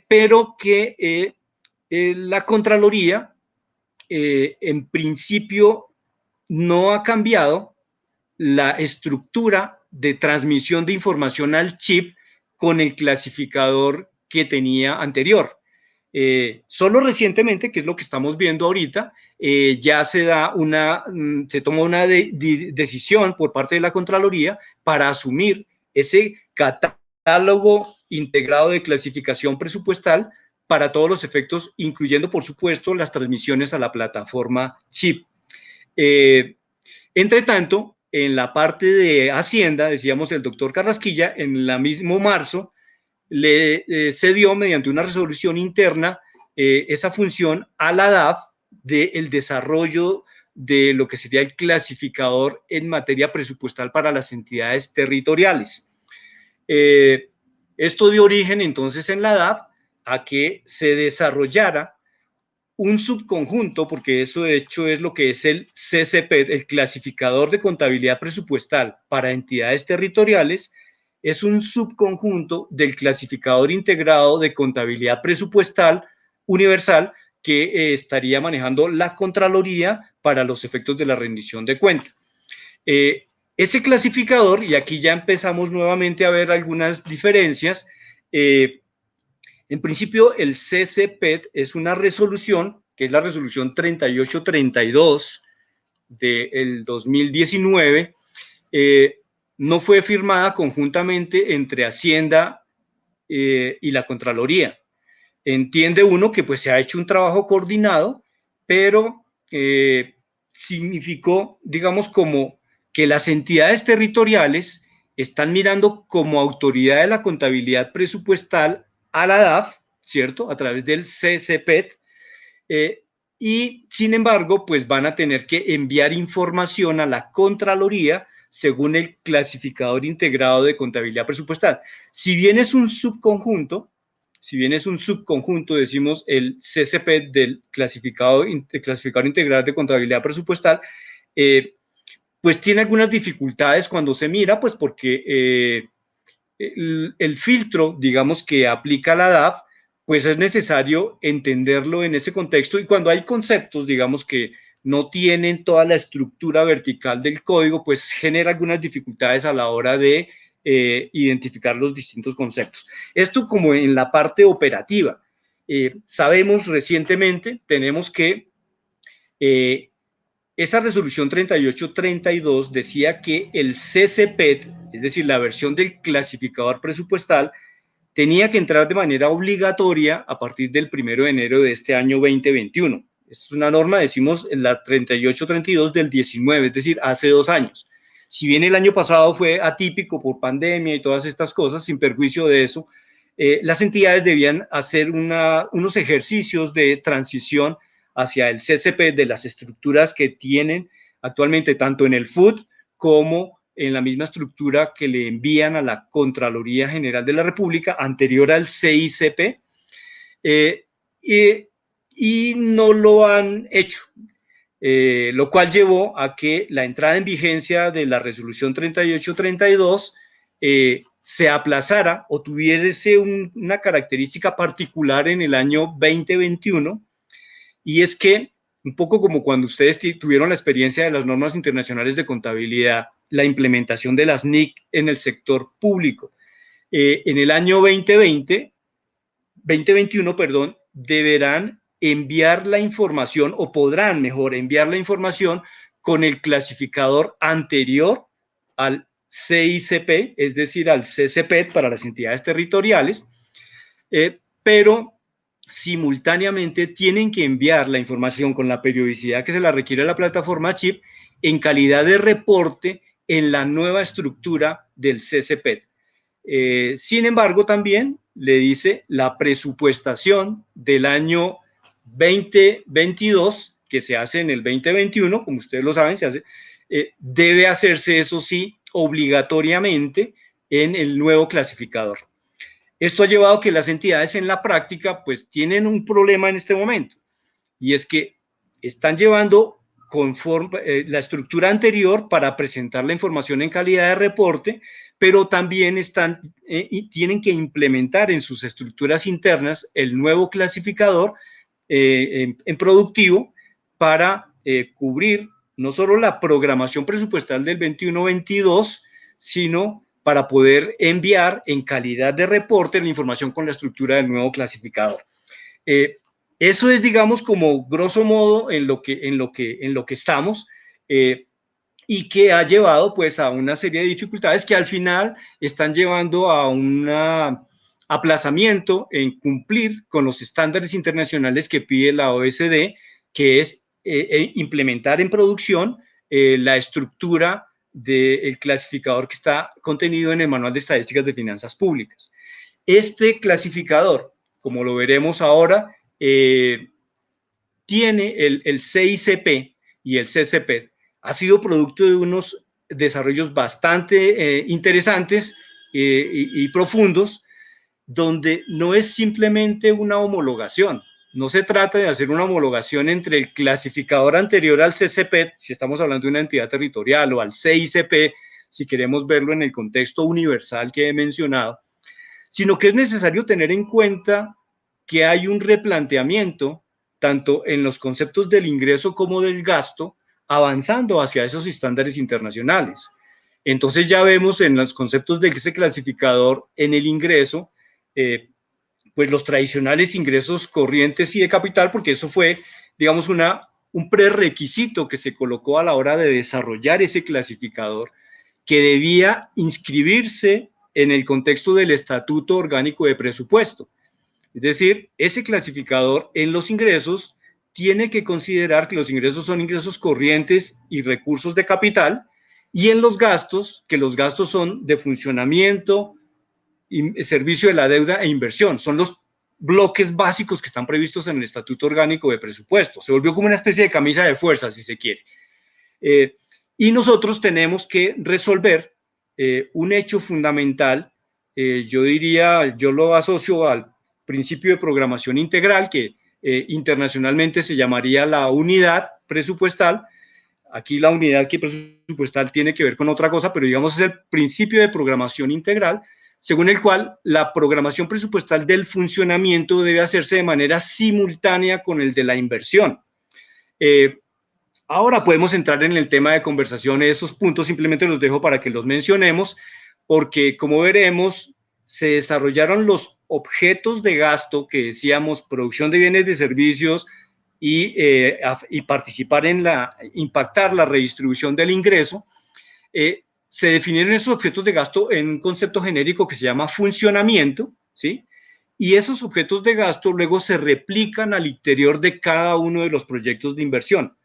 pero que la Contraloría, en principio, no ha cambiado la estructura de transmisión de información al chip con el clasificador que tenía anterior. Solo recientemente, que es lo que estamos viendo ahorita, ya se toma una decisión por parte de la Contraloría para asumir ese catálogo integrado de clasificación presupuestal para todos los efectos, incluyendo, por supuesto, las transmisiones a la plataforma CHIP. Entre tanto, en la parte de Hacienda, decíamos el doctor Carrasquilla, en el mismo marzo, le cedió mediante una resolución interna esa función a la DAF del desarrollo de lo que sería el clasificador en materia presupuestal para las entidades territoriales. Esto dio origen entonces en la DAF a que se desarrollara un subconjunto, porque eso de hecho es lo que es el CCP, el clasificador de contabilidad presupuestal para entidades territoriales, es un subconjunto del clasificador integrado de contabilidad presupuestal universal que estaría manejando la Contraloría para los efectos de la rendición de cuenta. Ese clasificador, y aquí ya empezamos nuevamente a ver algunas diferencias, en principio el CCPET es una resolución, que es la resolución 3832 del 2019, no fue firmada conjuntamente entre Hacienda y la Contraloría. Entiende uno que pues se ha hecho un trabajo coordinado, pero significó, digamos, como que las entidades territoriales están mirando como autoridad de la contabilidad presupuestal a la DAF, ¿cierto? A través del CCPET, y sin embargo, pues van a tener que enviar información a la Contraloría según el clasificador integrado de contabilidad presupuestal. Si bien es un subconjunto, decimos el CCP del clasificador integral de contabilidad presupuestal, pues tiene algunas dificultades cuando se mira, pues porque el filtro, digamos, que aplica la DAF, pues es necesario entenderlo en ese contexto, y cuando hay conceptos, digamos, que no tienen toda la estructura vertical del código, pues genera algunas dificultades a la hora de identificar los distintos conceptos. Esto como en la parte operativa. Sabemos recientemente, tenemos que esa resolución 3832 decía que el CCPET, es decir, la versión del clasificador presupuestal, tenía que entrar de manera obligatoria a partir del 1 de enero de este año 2021. Esta es una norma, decimos, en la 3832 del 19, es decir, hace 2 años. Si bien el año pasado fue atípico por pandemia y todas estas cosas, sin perjuicio de eso, las entidades debían hacer unos ejercicios de transición hacia el CCP de las estructuras que tienen actualmente tanto en el FUD como en la misma estructura que le envían a la Contraloría General de la República anterior al CICP, y no lo han hecho, lo cual llevó a que la entrada en vigencia de la resolución 3832 se aplazara o tuviese una característica particular en el año 2021, y es que, un poco como cuando ustedes tuvieron la experiencia de las normas internacionales de contabilidad, la implementación de las NIC en el sector público. En el año 2021, perdón, deberán enviar la información, o podrán mejor enviar la información con el clasificador anterior al CICP, es decir, al CCPET para las entidades territoriales, pero simultáneamente tienen que enviar la información con la periodicidad que se la requiere la plataforma CHIP en calidad de reporte en la nueva estructura del CCPET. Sin embargo, también le dice la presupuestación del año 2022, que se hace en el 2021, como ustedes lo saben, debe hacerse, eso sí, obligatoriamente en el nuevo clasificador. Esto ha llevado a que las entidades en la práctica pues tienen un problema en este momento, y es que están llevando conforme la estructura anterior para presentar la información en calidad de reporte, pero también tienen que implementar en sus estructuras internas el nuevo clasificador en productivo para cubrir no solo la programación presupuestal del 21-22, sino para poder enviar en calidad de reporte la información con la estructura del nuevo clasificador. Eso es, digamos, como grosso modo en lo que estamos, y que ha llevado pues a una serie de dificultades que al final están llevando a un aplazamiento en cumplir con los estándares internacionales que pide la OECD, que es implementar en producción la estructura del clasificador que está contenido en el Manual de Estadísticas de Finanzas Públicas. Este clasificador, como lo veremos ahora, tiene el CICP y el CCP. Ha sido producto de unos desarrollos bastante interesantes y profundos, donde no es simplemente una homologación. No se trata de hacer una homologación entre el clasificador anterior al CCP, si estamos hablando de una entidad territorial, o al CICP, si queremos verlo en el contexto universal que he mencionado, sino que es necesario tener en cuenta que hay un replanteamiento, tanto en los conceptos del ingreso como del gasto, avanzando hacia esos estándares internacionales. Entonces ya vemos en los conceptos de ese clasificador en el ingreso, pues los tradicionales ingresos corrientes y de capital, porque eso fue, digamos, un prerequisito que se colocó a la hora de desarrollar ese clasificador, que debía inscribirse en el contexto del Estatuto Orgánico de Presupuesto. Es decir, ese clasificador en los ingresos tiene que considerar que los ingresos son ingresos corrientes y recursos de capital, y en los gastos, que los gastos son de funcionamiento, servicio de la deuda e inversión. Son los bloques básicos que están previstos en el Estatuto Orgánico de Presupuesto. Se volvió como una especie de camisa de fuerza, si se quiere. Y nosotros tenemos que resolver un hecho fundamental, yo diría, yo lo asocio al principio de programación integral, que internacionalmente se llamaría la unidad presupuestal. Aquí la unidad presupuestal tiene que ver con otra cosa, pero digamos es el principio de programación integral, según el cual la programación presupuestal del funcionamiento debe hacerse de manera simultánea con el de la inversión. Ahora podemos entrar en el tema de conversación. Esos puntos simplemente los dejo para que los mencionemos, porque como veremos, se desarrollaron los objetos de gasto que decíamos, producción de bienes y servicios, y participar en impactar la redistribución del ingreso. Se definieron esos objetos de gasto en un concepto genérico que se llama funcionamiento, ¿sí? Y esos objetos de gasto luego se replican al interior de cada uno de los proyectos de inversión.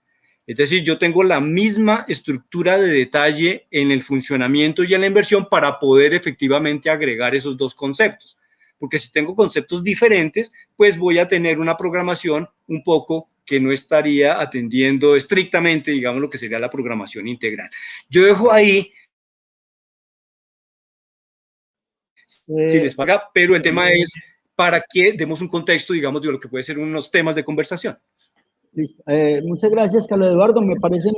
Es decir, yo tengo la misma estructura de detalle en el funcionamiento y en la inversión para poder efectivamente agregar esos dos conceptos. Porque si tengo conceptos diferentes, pues voy a tener una programación un poco que no estaría atendiendo estrictamente, digamos, lo que sería la programación integral. Yo dejo ahí, si les paga, pero el tema es para que demos un contexto, digamos, de lo que puede ser unos temas de conversación. Muchas gracias, Carlos Eduardo. Me parece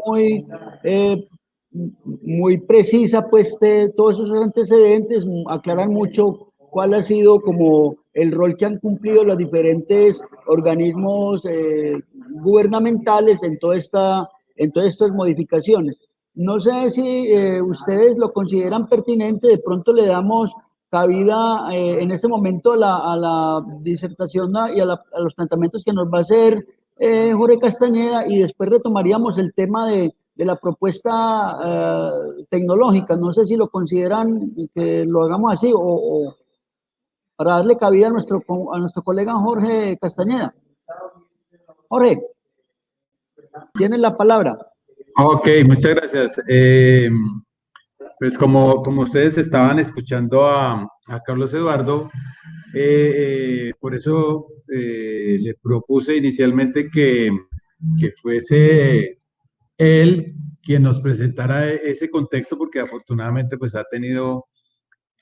muy precisa, pues, todos esos antecedentes, aclaran mucho cuál ha sido como el rol que han cumplido los diferentes organismos gubernamentales en todas estas modificaciones. No sé si ustedes lo consideran pertinente, de pronto le damos cabida en este momento a la disertación y a los planteamientos que nos va a hacer Jorge Castañeda, y después retomaríamos el tema de la propuesta tecnológica. No sé si lo consideran que lo hagamos así o para darle cabida a nuestro colega Jorge Castañeda. Jorge, tienes la palabra. Ok, muchas gracias. Pues como ustedes estaban escuchando a Carlos Eduardo, por eso le propuse inicialmente que fuese él quien nos presentara ese contexto, porque afortunadamente pues ha tenido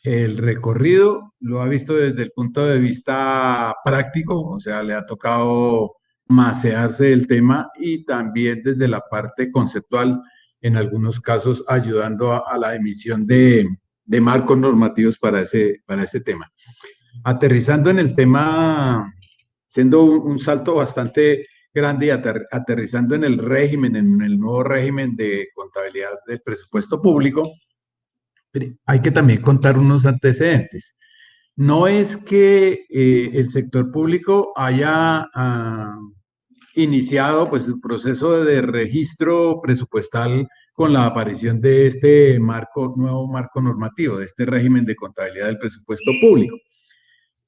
el recorrido, lo ha visto desde el punto de vista práctico, o sea, le ha tocado macearse el tema, y también desde la parte conceptual, en algunos casos ayudando a la emisión de marcos normativos para ese tema. Aterrizando en el tema, siendo un salto bastante grande y aterrizando en el régimen, en el nuevo régimen de contabilidad del presupuesto público, hay que también contar unos antecedentes. no es que el sector público haya iniciado pues el proceso de registro presupuestal con la aparición de este nuevo marco normativo, de este régimen de contabilidad del presupuesto público.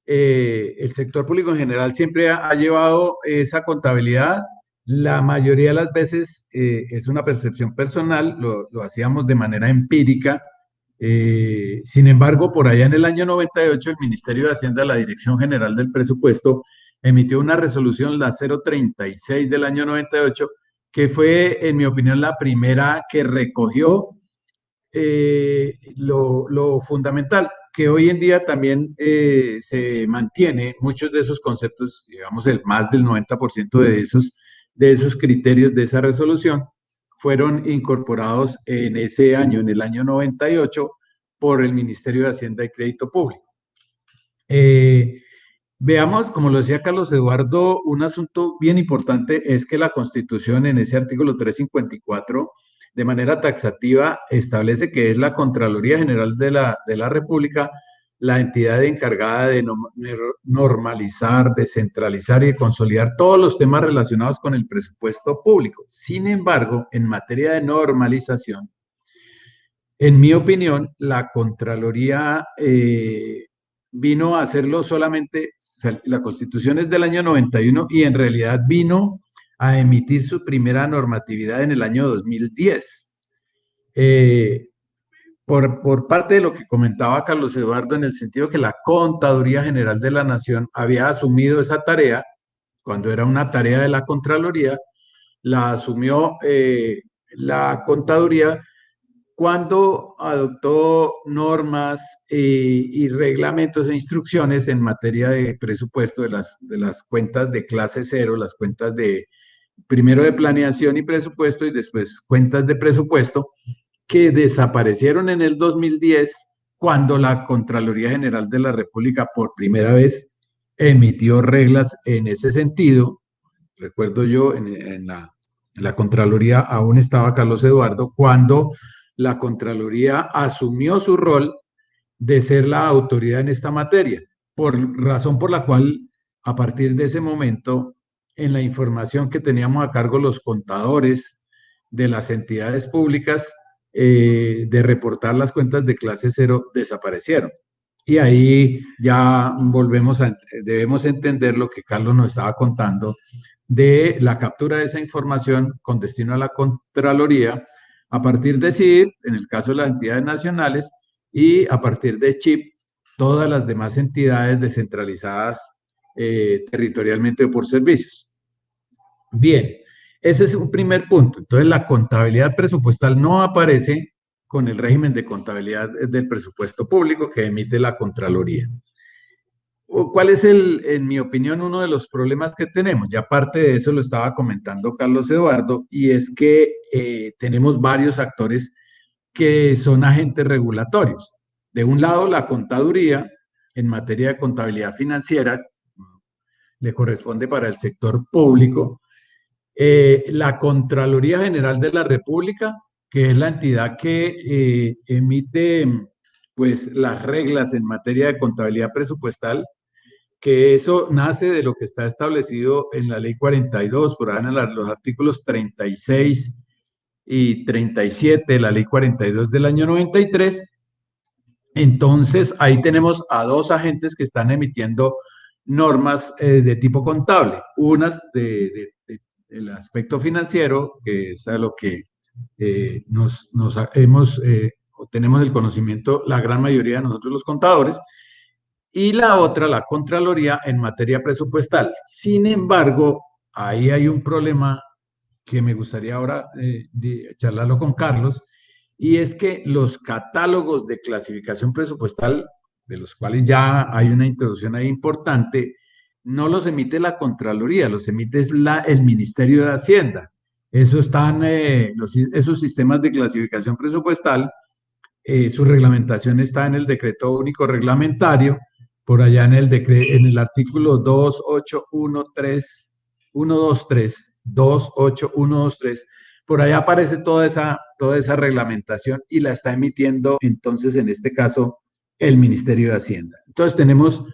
El sector público en general siempre ha llevado esa contabilidad. La mayoría de las veces es una percepción personal, lo hacíamos de manera empírica. Sin embargo, por allá en el año 98, el Ministerio de Hacienda, la Dirección General del Presupuesto, emitió una resolución, la 036 del año 98, que fue, en mi opinión, la primera que recogió lo fundamental, que hoy en día también se mantiene muchos de esos conceptos, digamos, más del 90% de esos criterios de esa resolución fueron incorporados en ese año, en el año 98, por el Ministerio de Hacienda y Crédito Público. Veamos, como lo decía Carlos Eduardo, un asunto bien importante es que la Constitución en ese artículo 354, de manera taxativa, establece que es la Contraloría General de la República la entidad encargada de normalizar, descentralizar y consolidar todos los temas relacionados con el presupuesto público. Sin embargo, en materia de normalización, en mi opinión, la Contraloría vino a hacerlo solamente, la Constitución es del año 91 y en realidad vino a emitir su primera normatividad en el año 2010. Por parte de lo que comentaba Carlos Eduardo, en el sentido que la Contaduría General de la Nación había asumido esa tarea, cuando era una tarea de la Contraloría, la asumió la Contaduría cuando adoptó normas y reglamentos e instrucciones en materia de presupuesto de las cuentas de clase cero, las cuentas primero de planeación y presupuesto y después cuentas de presupuesto, que desaparecieron en el 2010 cuando la Contraloría General de la República por primera vez emitió reglas en ese sentido. Recuerdo yo, en la Contraloría aún estaba Carlos Eduardo, cuando la Contraloría asumió su rol de ser la autoridad en esta materia, por razón por la cual a partir de ese momento, en la información que teníamos a cargo los contadores de las entidades públicas, de reportar las cuentas de clase cero desaparecieron. Y ahí ya debemos entender lo que Carlos nos estaba contando de la captura de esa información con destino a la Contraloría, a partir de CID, en el caso de las entidades nacionales, y a partir de CHIP, todas las demás entidades descentralizadas territorialmente o por servicios. Bien, ese es un primer punto. Entonces, la contabilidad presupuestal no aparece con el régimen de contabilidad del presupuesto público que emite la Contraloría. ¿Cuál es, en mi opinión, uno de los problemas que tenemos? Ya parte de eso lo estaba comentando Carlos Eduardo, y es que tenemos varios actores que son agentes regulatorios. De un lado, la contaduría, en materia de contabilidad financiera, le corresponde para el sector público. La Contraloría General de la República, que es la entidad que emite pues, las reglas en materia de contabilidad presupuestal, que eso nace de lo que está establecido en la Ley 42, por ahí en los artículos 36 y 37 de la Ley 42 del año 93. Entonces, ahí tenemos a dos agentes que están emitiendo normas de tipo contable, unas del aspecto financiero, que es a lo que tenemos el conocimiento la gran mayoría de nosotros los contadores, y la otra, la Contraloría, en materia presupuestal. Sin embargo, ahí hay un problema que me gustaría ahora charlarlo con Carlos, y es que los catálogos de clasificación presupuestal, de los cuales ya hay una introducción ahí importante, no los emite la Contraloría, los emite el Ministerio de Hacienda. Eso están, esos sistemas de clasificación presupuestal, su reglamentación está en el Decreto Único Reglamentario, por allá en el artículo 28123, por allá aparece toda esa reglamentación y la está emitiendo entonces en este caso el Ministerio de Hacienda. Entonces tenemos,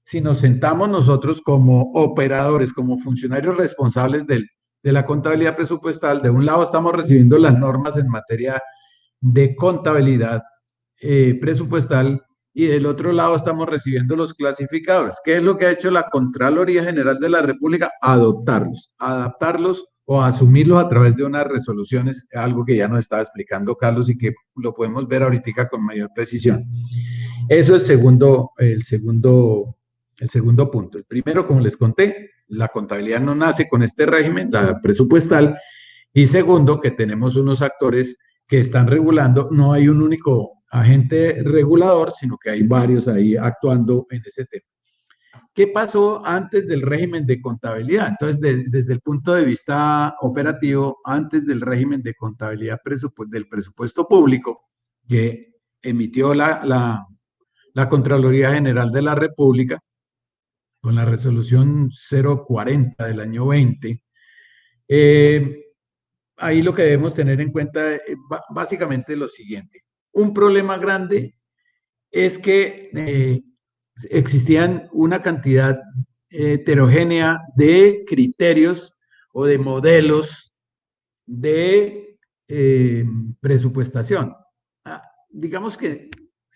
si nos sentamos nosotros como operadores, como funcionarios responsables de la contabilidad presupuestal, de un lado estamos recibiendo las normas en materia de contabilidad presupuestal y del otro lado estamos recibiendo los clasificadores. ¿Qué es lo que ha hecho la Contraloría General de la República? Adaptarlos o asumirlos a través de unas resoluciones, algo que ya nos estaba explicando Carlos y que lo podemos ver ahorita con mayor precisión. Eso es el segundo punto. El primero, como les conté, la contabilidad no nace con este régimen, la presupuestal, y segundo, que tenemos unos actores que están regulando, no hay un único agente regulador, sino que hay varios ahí actuando en ese tema. ¿Qué pasó antes del régimen de contabilidad? Entonces, desde el punto de vista operativo, antes del régimen de contabilidad del presupuesto público que emitió la Contraloría General de la República con la resolución 040 del año 20, ahí lo que debemos tener en cuenta es básicamente lo siguiente. Un problema grande es que existían una cantidad heterogénea de criterios o de modelos de presupuestación. Digamos que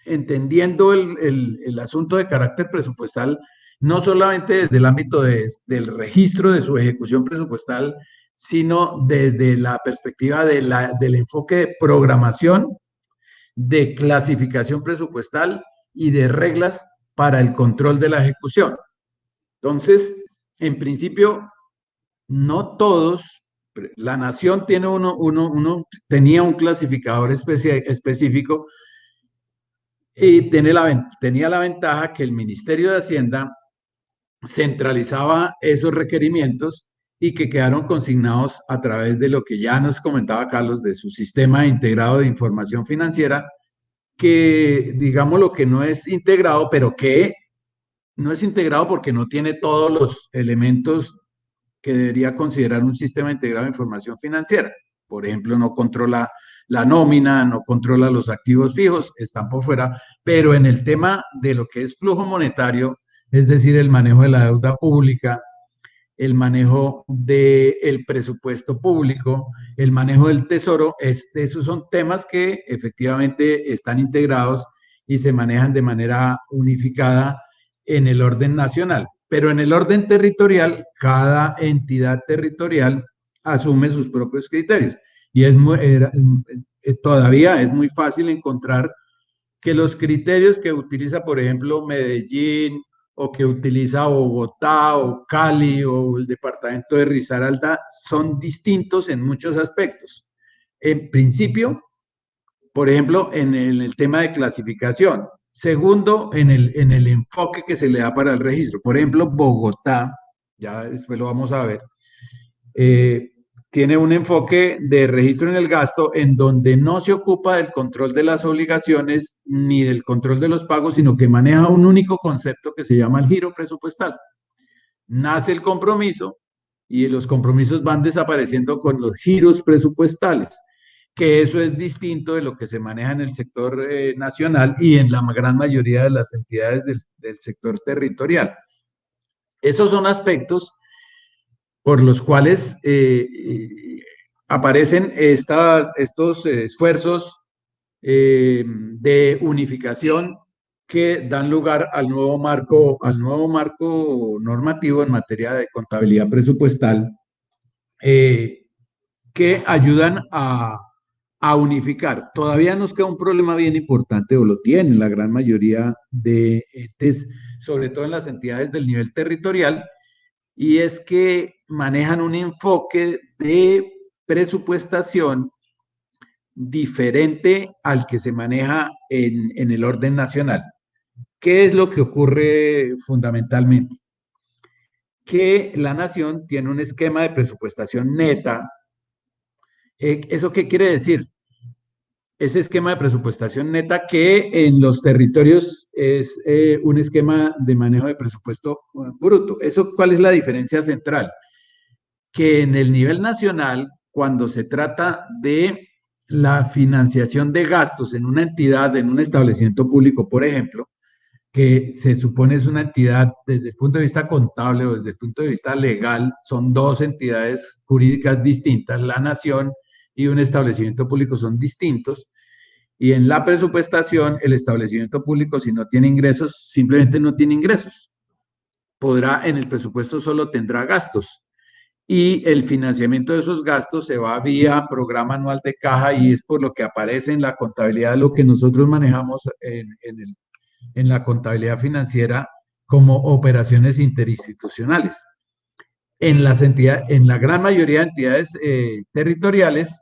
entendiendo el asunto de carácter presupuestal, no solamente desde el ámbito del registro de su ejecución presupuestal, sino desde la perspectiva del enfoque de programación, de clasificación presupuestal y de reglas para el control de la ejecución. Entonces, en principio, no todos, la nación tiene tenía un clasificador específico y tenía la ventaja que el Ministerio de Hacienda centralizaba esos requerimientos y que quedaron consignados a través de lo que ya nos comentaba Carlos, de su sistema integrado de información financiera, que digamos lo que no es integrado, pero que no es integrado porque no tiene todos los elementos que debería considerar un sistema integrado de información financiera. Por ejemplo, no controla la nómina, no controla los activos fijos, están por fuera, pero en el tema de lo que es flujo monetario, es decir, el manejo de la deuda pública, el manejo del presupuesto público, el manejo del tesoro, esos son temas que efectivamente están integrados y se manejan de manera unificada en el orden nacional. Pero en el orden territorial, cada entidad territorial asume sus propios criterios. Y todavía es muy fácil encontrar que los criterios que utiliza, por ejemplo, Medellín, o que utiliza Bogotá, o Cali, o el departamento de Risaralda, son distintos en muchos aspectos. En principio, por ejemplo, en el tema de clasificación. Segundo, en el enfoque que se le da para el registro. Por ejemplo, Bogotá, ya después lo vamos a ver, tiene un enfoque de registro en el gasto en donde no se ocupa del control de las obligaciones ni del control de los pagos, sino que maneja un único concepto que se llama el giro presupuestal. Nace el compromiso y los compromisos van desapareciendo con los giros presupuestales, que eso es distinto de lo que se maneja en el sector nacional y en la gran mayoría de las entidades del sector territorial. Esos son aspectos por los cuales aparecen estos esfuerzos de unificación que dan lugar al nuevo marco normativo en materia de contabilidad presupuestal, que ayudan a unificar. Todavía nos queda un problema bien importante, o lo tienen la gran mayoría de entes, sobre todo en las entidades del nivel territorial, y es que manejan un enfoque de presupuestación diferente al que se maneja en el orden nacional. ¿Qué es lo que ocurre fundamentalmente? Que la nación tiene un esquema de presupuestación neta. ¿Eso qué quiere decir? Ese esquema de presupuestación neta que en los territorios es un esquema de manejo de presupuesto bruto. ¿Cuál es la diferencia central? Que en el nivel nacional, cuando se trata de la financiación de gastos en una entidad, en un establecimiento público, por ejemplo, que se supone es una entidad desde el punto de vista contable o desde el punto de vista legal, son dos entidades jurídicas distintas, la nación y un establecimiento público son distintos, y en la presupuestación el establecimiento público, si no tiene ingresos, simplemente no tiene ingresos. Podrá, en el presupuesto solo tendrá gastos, y el financiamiento de esos gastos se va vía programa anual de caja, y es por lo que aparece en la contabilidad lo que nosotros manejamos en la contabilidad financiera como operaciones interinstitucionales. En la gran mayoría de entidades territoriales,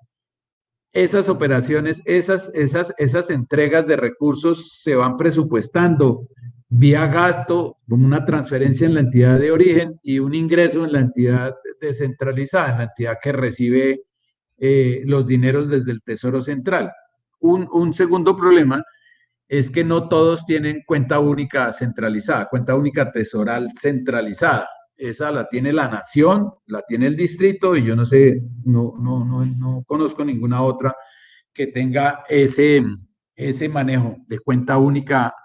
esas operaciones, esas entregas de recursos se van presupuestando vía gasto, como una transferencia en la entidad de origen y un ingreso en la entidad descentralizada, en la entidad que recibe los dineros desde el Tesoro Central. Un segundo problema es que no todos tienen cuenta única centralizada, cuenta única tesoral centralizada. Esa la tiene la nación, la tiene el distrito, y yo no sé, no conozco ninguna otra que tenga ese manejo de cuenta única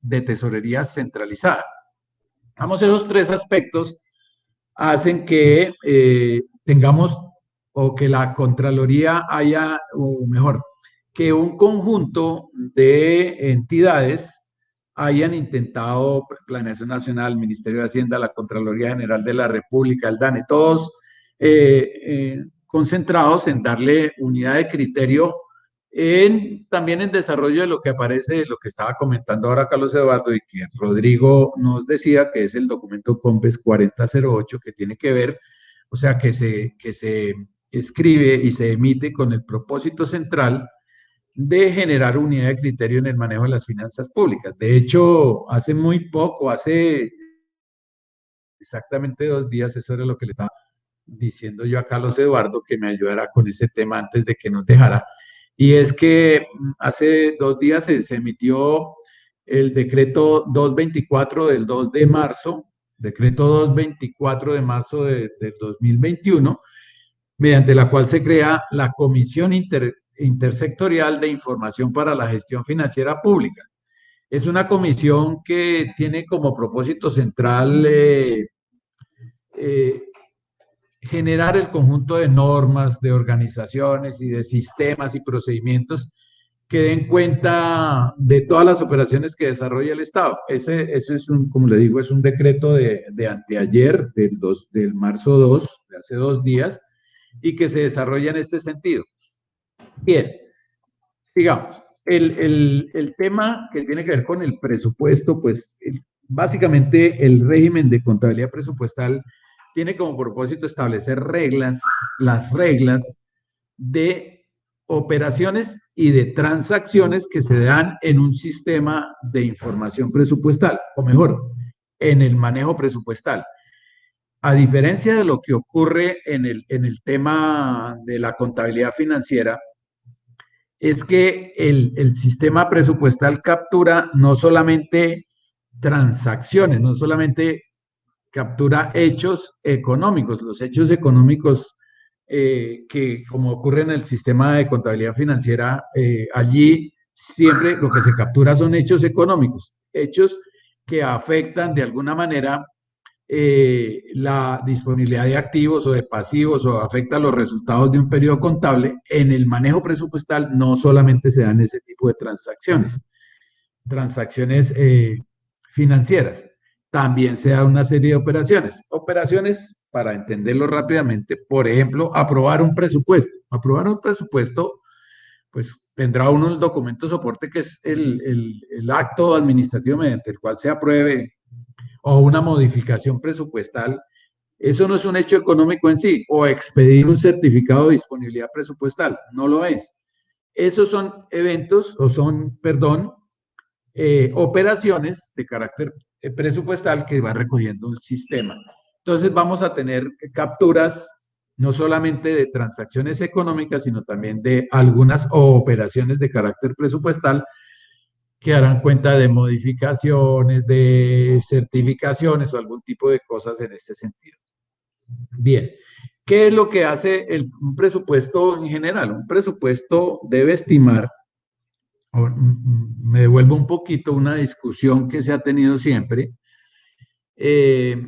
de tesorería centralizada. Vamos, esos tres aspectos hacen que tengamos, o que la Contraloría haya, o mejor, que un conjunto de entidades hayan intentado, Planeación Nacional, Ministerio de Hacienda, la Contraloría General de la República, el DANE, todos concentrados en darle unidad de criterio, también en desarrollo de lo que aparece, lo que estaba comentando ahora Carlos Eduardo y que Rodrigo nos decía, que es el documento COMPES 4008, que tiene que ver, o sea, que se escribe y se emite con el propósito central de generar unidad de criterio en el manejo de las finanzas públicas. De hecho, hace muy poco, hace exactamente 2 días, eso era lo que le estaba diciendo yo a Carlos Eduardo, que me ayudara con ese tema antes de que nos dejara, y es que hace 2 días se emitió el decreto 224 del 2 de marzo, decreto 224 de marzo del 2021, mediante la cual se crea la Comisión Intersectorial de Información para la Gestión Financiera Pública. Es una comisión que tiene como propósito central generar el conjunto de normas, de organizaciones y de sistemas y procedimientos que den cuenta de todas las operaciones que desarrolla el Estado. Ese es como le digo, es un decreto de anteayer, del marzo 2, de hace 2 días, y que se desarrolla en este sentido. Bien, sigamos. El tema que tiene que ver con el presupuesto, pues básicamente el régimen de contabilidad presupuestal tiene como propósito establecer las reglas de operaciones y de transacciones que se dan en un sistema de información presupuestal, o mejor, en el manejo presupuestal. A diferencia de lo que ocurre en el tema de la contabilidad financiera, es que el sistema presupuestal captura no solamente transacciones, no solamente captura hechos económicos, los hechos económicos que, como ocurre en el sistema de contabilidad financiera, allí siempre lo que se captura son hechos económicos, hechos que afectan de alguna manera la disponibilidad de activos o de pasivos, o afecta los resultados de un periodo contable. En el manejo presupuestal no solamente se dan ese tipo de transacciones financieras, también se da una serie de operaciones, para entenderlo rápidamente, por ejemplo, aprobar un presupuesto. Aprobar un presupuesto, pues tendrá uno el documento soporte, que es el acto administrativo mediante el cual se apruebe, o una modificación presupuestal. Eso no es un hecho económico en sí, o expedir un certificado de disponibilidad presupuestal, no lo es. Esos son eventos, o son, perdón, operaciones de carácter presupuestal que va recogiendo un sistema. Entonces vamos a tener capturas no solamente de transacciones económicas, sino también de algunas operaciones de carácter presupuestal, que darán cuenta de modificaciones, de certificaciones o algún tipo de cosas en este sentido. Bien, ¿qué es lo que hace un presupuesto en general? Un presupuesto debe estimar, me devuelvo un poquito una discusión que se ha tenido siempre, y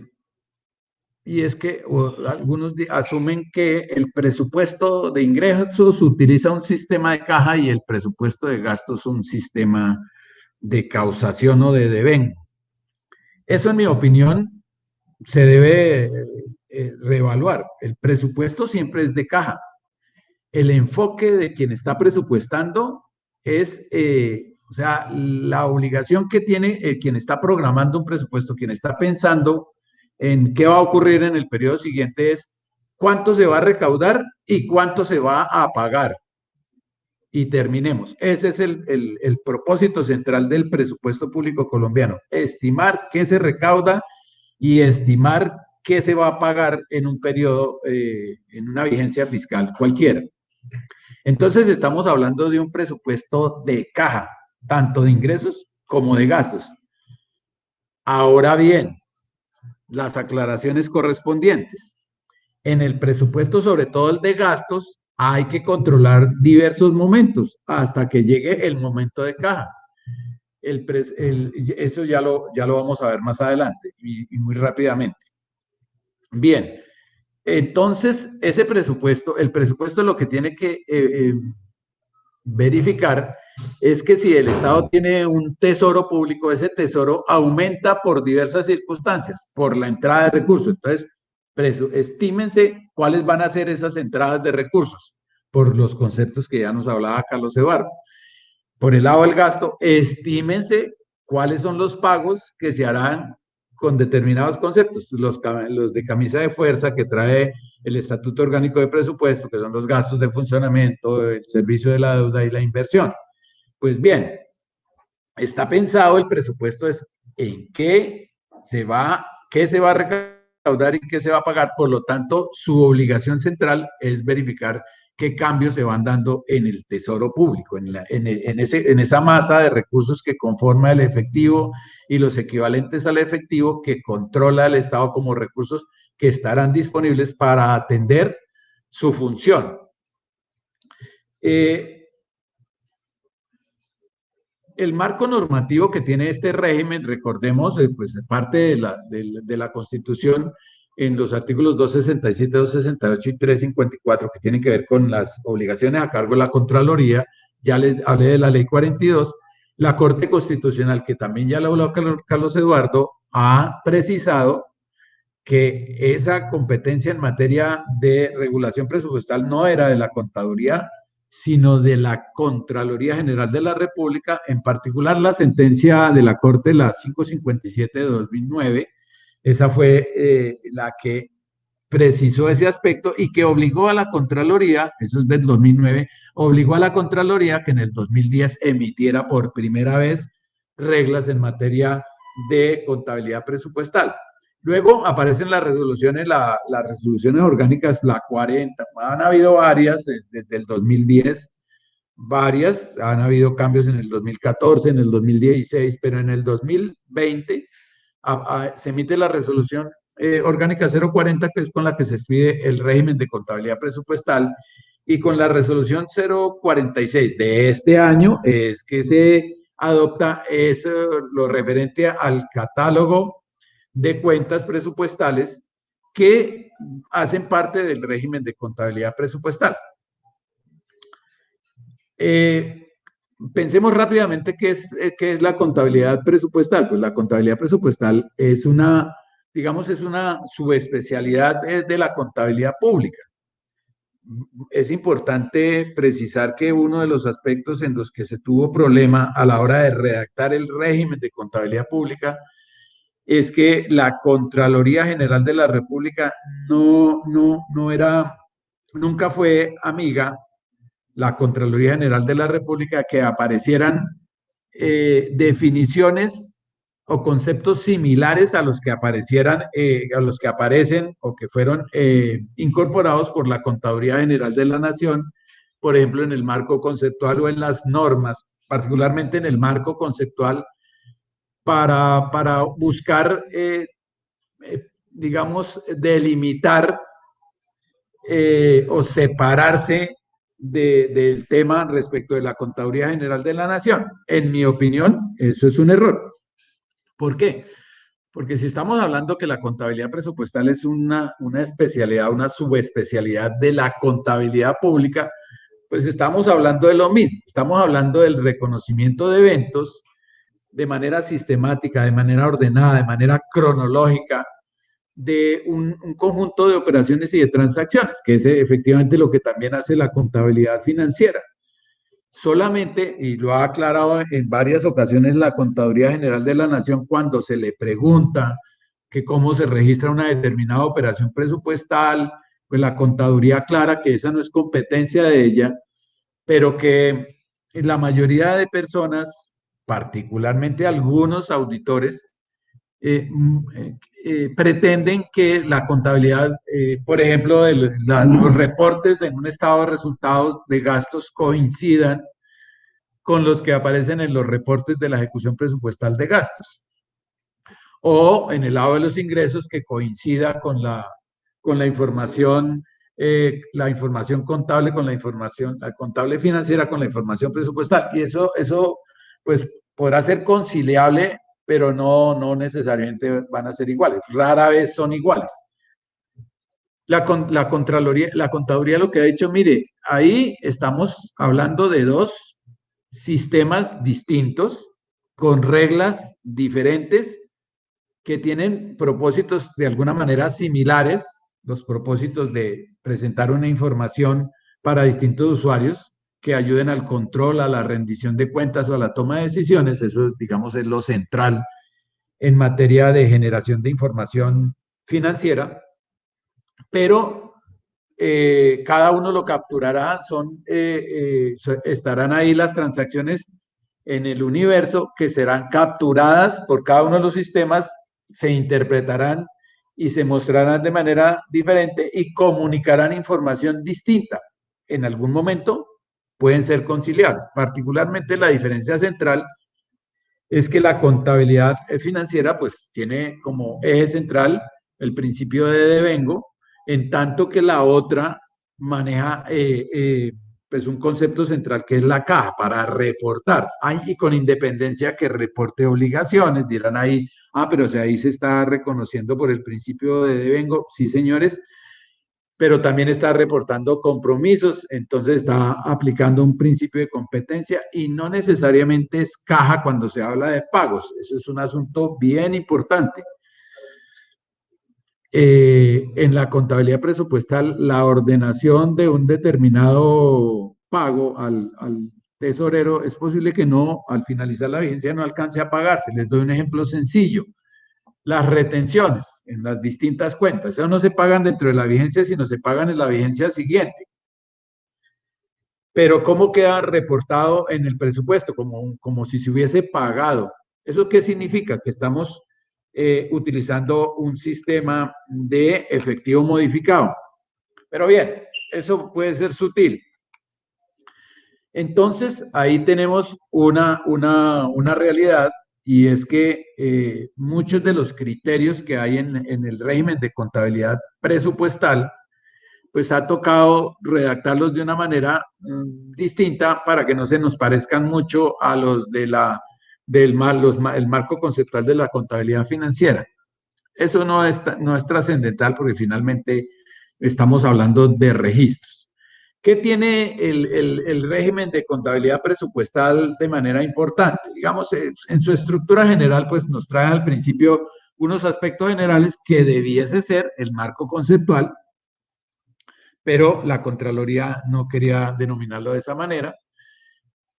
es que algunos asumen que el presupuesto de ingresos utiliza un sistema de caja y el presupuesto de gastos un sistema de causación o de devengo. Eso, en mi opinión, se debe reevaluar. El presupuesto siempre es de caja. El enfoque de quien está presupuestando es, o sea, la obligación que tiene quien está programando un presupuesto, quien está pensando en qué va a ocurrir en el periodo siguiente es cuánto se va a recaudar y cuánto se va a pagar. Y terminemos. Ese es el propósito central del presupuesto público colombiano, estimar qué se recauda y estimar qué se va a pagar en un periodo, en una vigencia fiscal cualquiera. Entonces estamos hablando de un presupuesto de caja, tanto de ingresos como de gastos. Ahora bien, las aclaraciones correspondientes. En el presupuesto, sobre todo el de gastos, hay que controlar diversos momentos hasta que llegue el momento de caja. Eso ya lo vamos a ver más adelante y muy rápidamente. Bien, entonces ese presupuesto, el presupuesto lo que tiene que verificar es que si el Estado tiene un tesoro público, ese tesoro aumenta por diversas circunstancias, por la entrada de recursos. Entonces, estímense cuáles van a ser esas entradas de recursos, por los conceptos que ya nos hablaba Carlos Eduardo. Por el lado del gasto, estímense cuáles son los pagos que se harán con determinados conceptos, los de camisa de fuerza que trae el Estatuto Orgánico de Presupuesto, que son los gastos de funcionamiento, el servicio de la deuda y la inversión. Pues bien, está pensado el presupuesto es en qué se va a recaudar y qué se va a pagar. Por lo tanto, su obligación central es verificar qué cambios se van dando en el tesoro público, en esa masa de recursos que conforma el efectivo y los equivalentes al efectivo que controla el Estado como recursos que estarán disponibles para atender su función. El marco normativo que tiene este régimen, recordemos, pues parte de la Constitución en los artículos 267, 268 y 354, que tienen que ver con las obligaciones a cargo de la Contraloría. Ya les hablé de la Ley 42. La Corte Constitucional, que también ya lo habló Carlos Eduardo, ha precisado que esa competencia en materia de regulación presupuestal no era de la Contaduría, sino de la Contraloría General de la República, en particular la sentencia de la Corte, la 557 de 2009, esa fue la que precisó ese aspecto y que obligó a la Contraloría, eso es del 2009, obligó a la Contraloría que en el 2010 emitiera por primera vez reglas en materia de contabilidad presupuestal. Luego aparecen las resoluciones, las resoluciones orgánicas, la 40, han habido varias desde el 2010, varias, han habido cambios en el 2014, en el 2016, pero en el 2020 se emite la resolución orgánica 040, que es con la que se expide el régimen de contabilidad presupuestal, y con la resolución 046 de este año es que se adopta lo referente al catálogo de cuentas presupuestales que hacen parte del régimen de contabilidad presupuestal. Pensemos rápidamente qué es la contabilidad presupuestal. Pues la contabilidad presupuestal es una, digamos, es una subespecialidad de la contabilidad pública. Es importante precisar que uno de los aspectos en los que se tuvo problema a la hora de redactar el régimen de contabilidad pública es que la Contraloría General de la República nunca fue amiga, la Contraloría General de la República, que aparecieran definiciones o conceptos similares a los que aparecen o que fueron incorporados por la Contaduría General de la Nación, por ejemplo, en el marco conceptual o en las normas, particularmente en el marco conceptual, para buscar, digamos, delimitar o separarse del tema respecto de la Contaduría General de la Nación. En mi opinión, eso es un error. ¿Por qué? Porque si estamos hablando que la contabilidad presupuestal es una especialidad, una subespecialidad de la contabilidad pública, pues estamos hablando de lo mismo. Estamos hablando del reconocimiento de eventos de manera sistemática, de manera ordenada, de manera cronológica, de un conjunto de operaciones y de transacciones, que es efectivamente lo que también hace la contabilidad financiera. Solamente, y lo ha aclarado en varias ocasiones la Contaduría General de la Nación, cuando se le pregunta que cómo se registra una determinada operación presupuestal, pues la contaduría aclara que esa no es competencia de ella, pero que la mayoría de personas, particularmente algunos auditores, pretenden que la contabilidad, por ejemplo, los reportes de un estado de resultados de gastos coincidan con los que aparecen en los reportes de la ejecución presupuestal de gastos. O en el lado de los ingresos que coincida con la información contable, con la información contable financiera, con la información presupuestal. Y eso pues, podrá ser conciliable, pero no necesariamente van a ser iguales. Rara vez son iguales. La contaduría lo que ha dicho, mire, ahí estamos hablando de dos sistemas distintos, con reglas diferentes, que tienen propósitos de alguna manera similares, los propósitos de presentar una información para distintos usuarios que ayuden al control, a la rendición de cuentas o a la toma de decisiones. Eso, digamos, es lo central en materia de generación de información financiera, pero cada uno lo capturará, estarán ahí las transacciones en el universo que serán capturadas por cada uno de los sistemas, se interpretarán y se mostrarán de manera diferente y comunicarán información distinta. En algún momento pueden ser conciliables. Particularmente la diferencia central es que la contabilidad financiera pues tiene como eje central el principio de devengo, en tanto que la otra maneja pues un concepto central que es la caja para reportar, y con independencia que reporte obligaciones. Dirán ahí, pero si ahí se está reconociendo por el principio de devengo. Sí, señores, pero también está reportando compromisos, entonces está aplicando un principio de competencia y no necesariamente es caja cuando se habla de pagos. Eso es un asunto bien importante. En la contabilidad presupuestal, la ordenación de un determinado pago al tesorero es posible que no, al finalizar la vigencia, no alcance a pagarse. Les doy un ejemplo sencillo. Las retenciones en las distintas cuentas, eso no se pagan dentro de la vigencia, sino se pagan en la vigencia siguiente. Pero ¿cómo queda reportado en el presupuesto? Como si se hubiese pagado. ¿Eso qué significa? Que estamos utilizando un sistema de efectivo modificado. Pero bien, eso puede ser sutil. Entonces, ahí tenemos una realidad, y es que muchos de los criterios que hay en el régimen de contabilidad presupuestal, pues ha tocado redactarlos de una manera distinta para que no se nos parezcan mucho a los el marco conceptual de la contabilidad financiera. Eso no es trascendental, porque finalmente estamos hablando de registros. ¿Qué tiene el régimen de contabilidad presupuestal de manera importante? Digamos, en su estructura general, pues nos trae al principio unos aspectos generales que debiese ser el marco conceptual, pero la Contraloría no quería denominarlo de esa manera.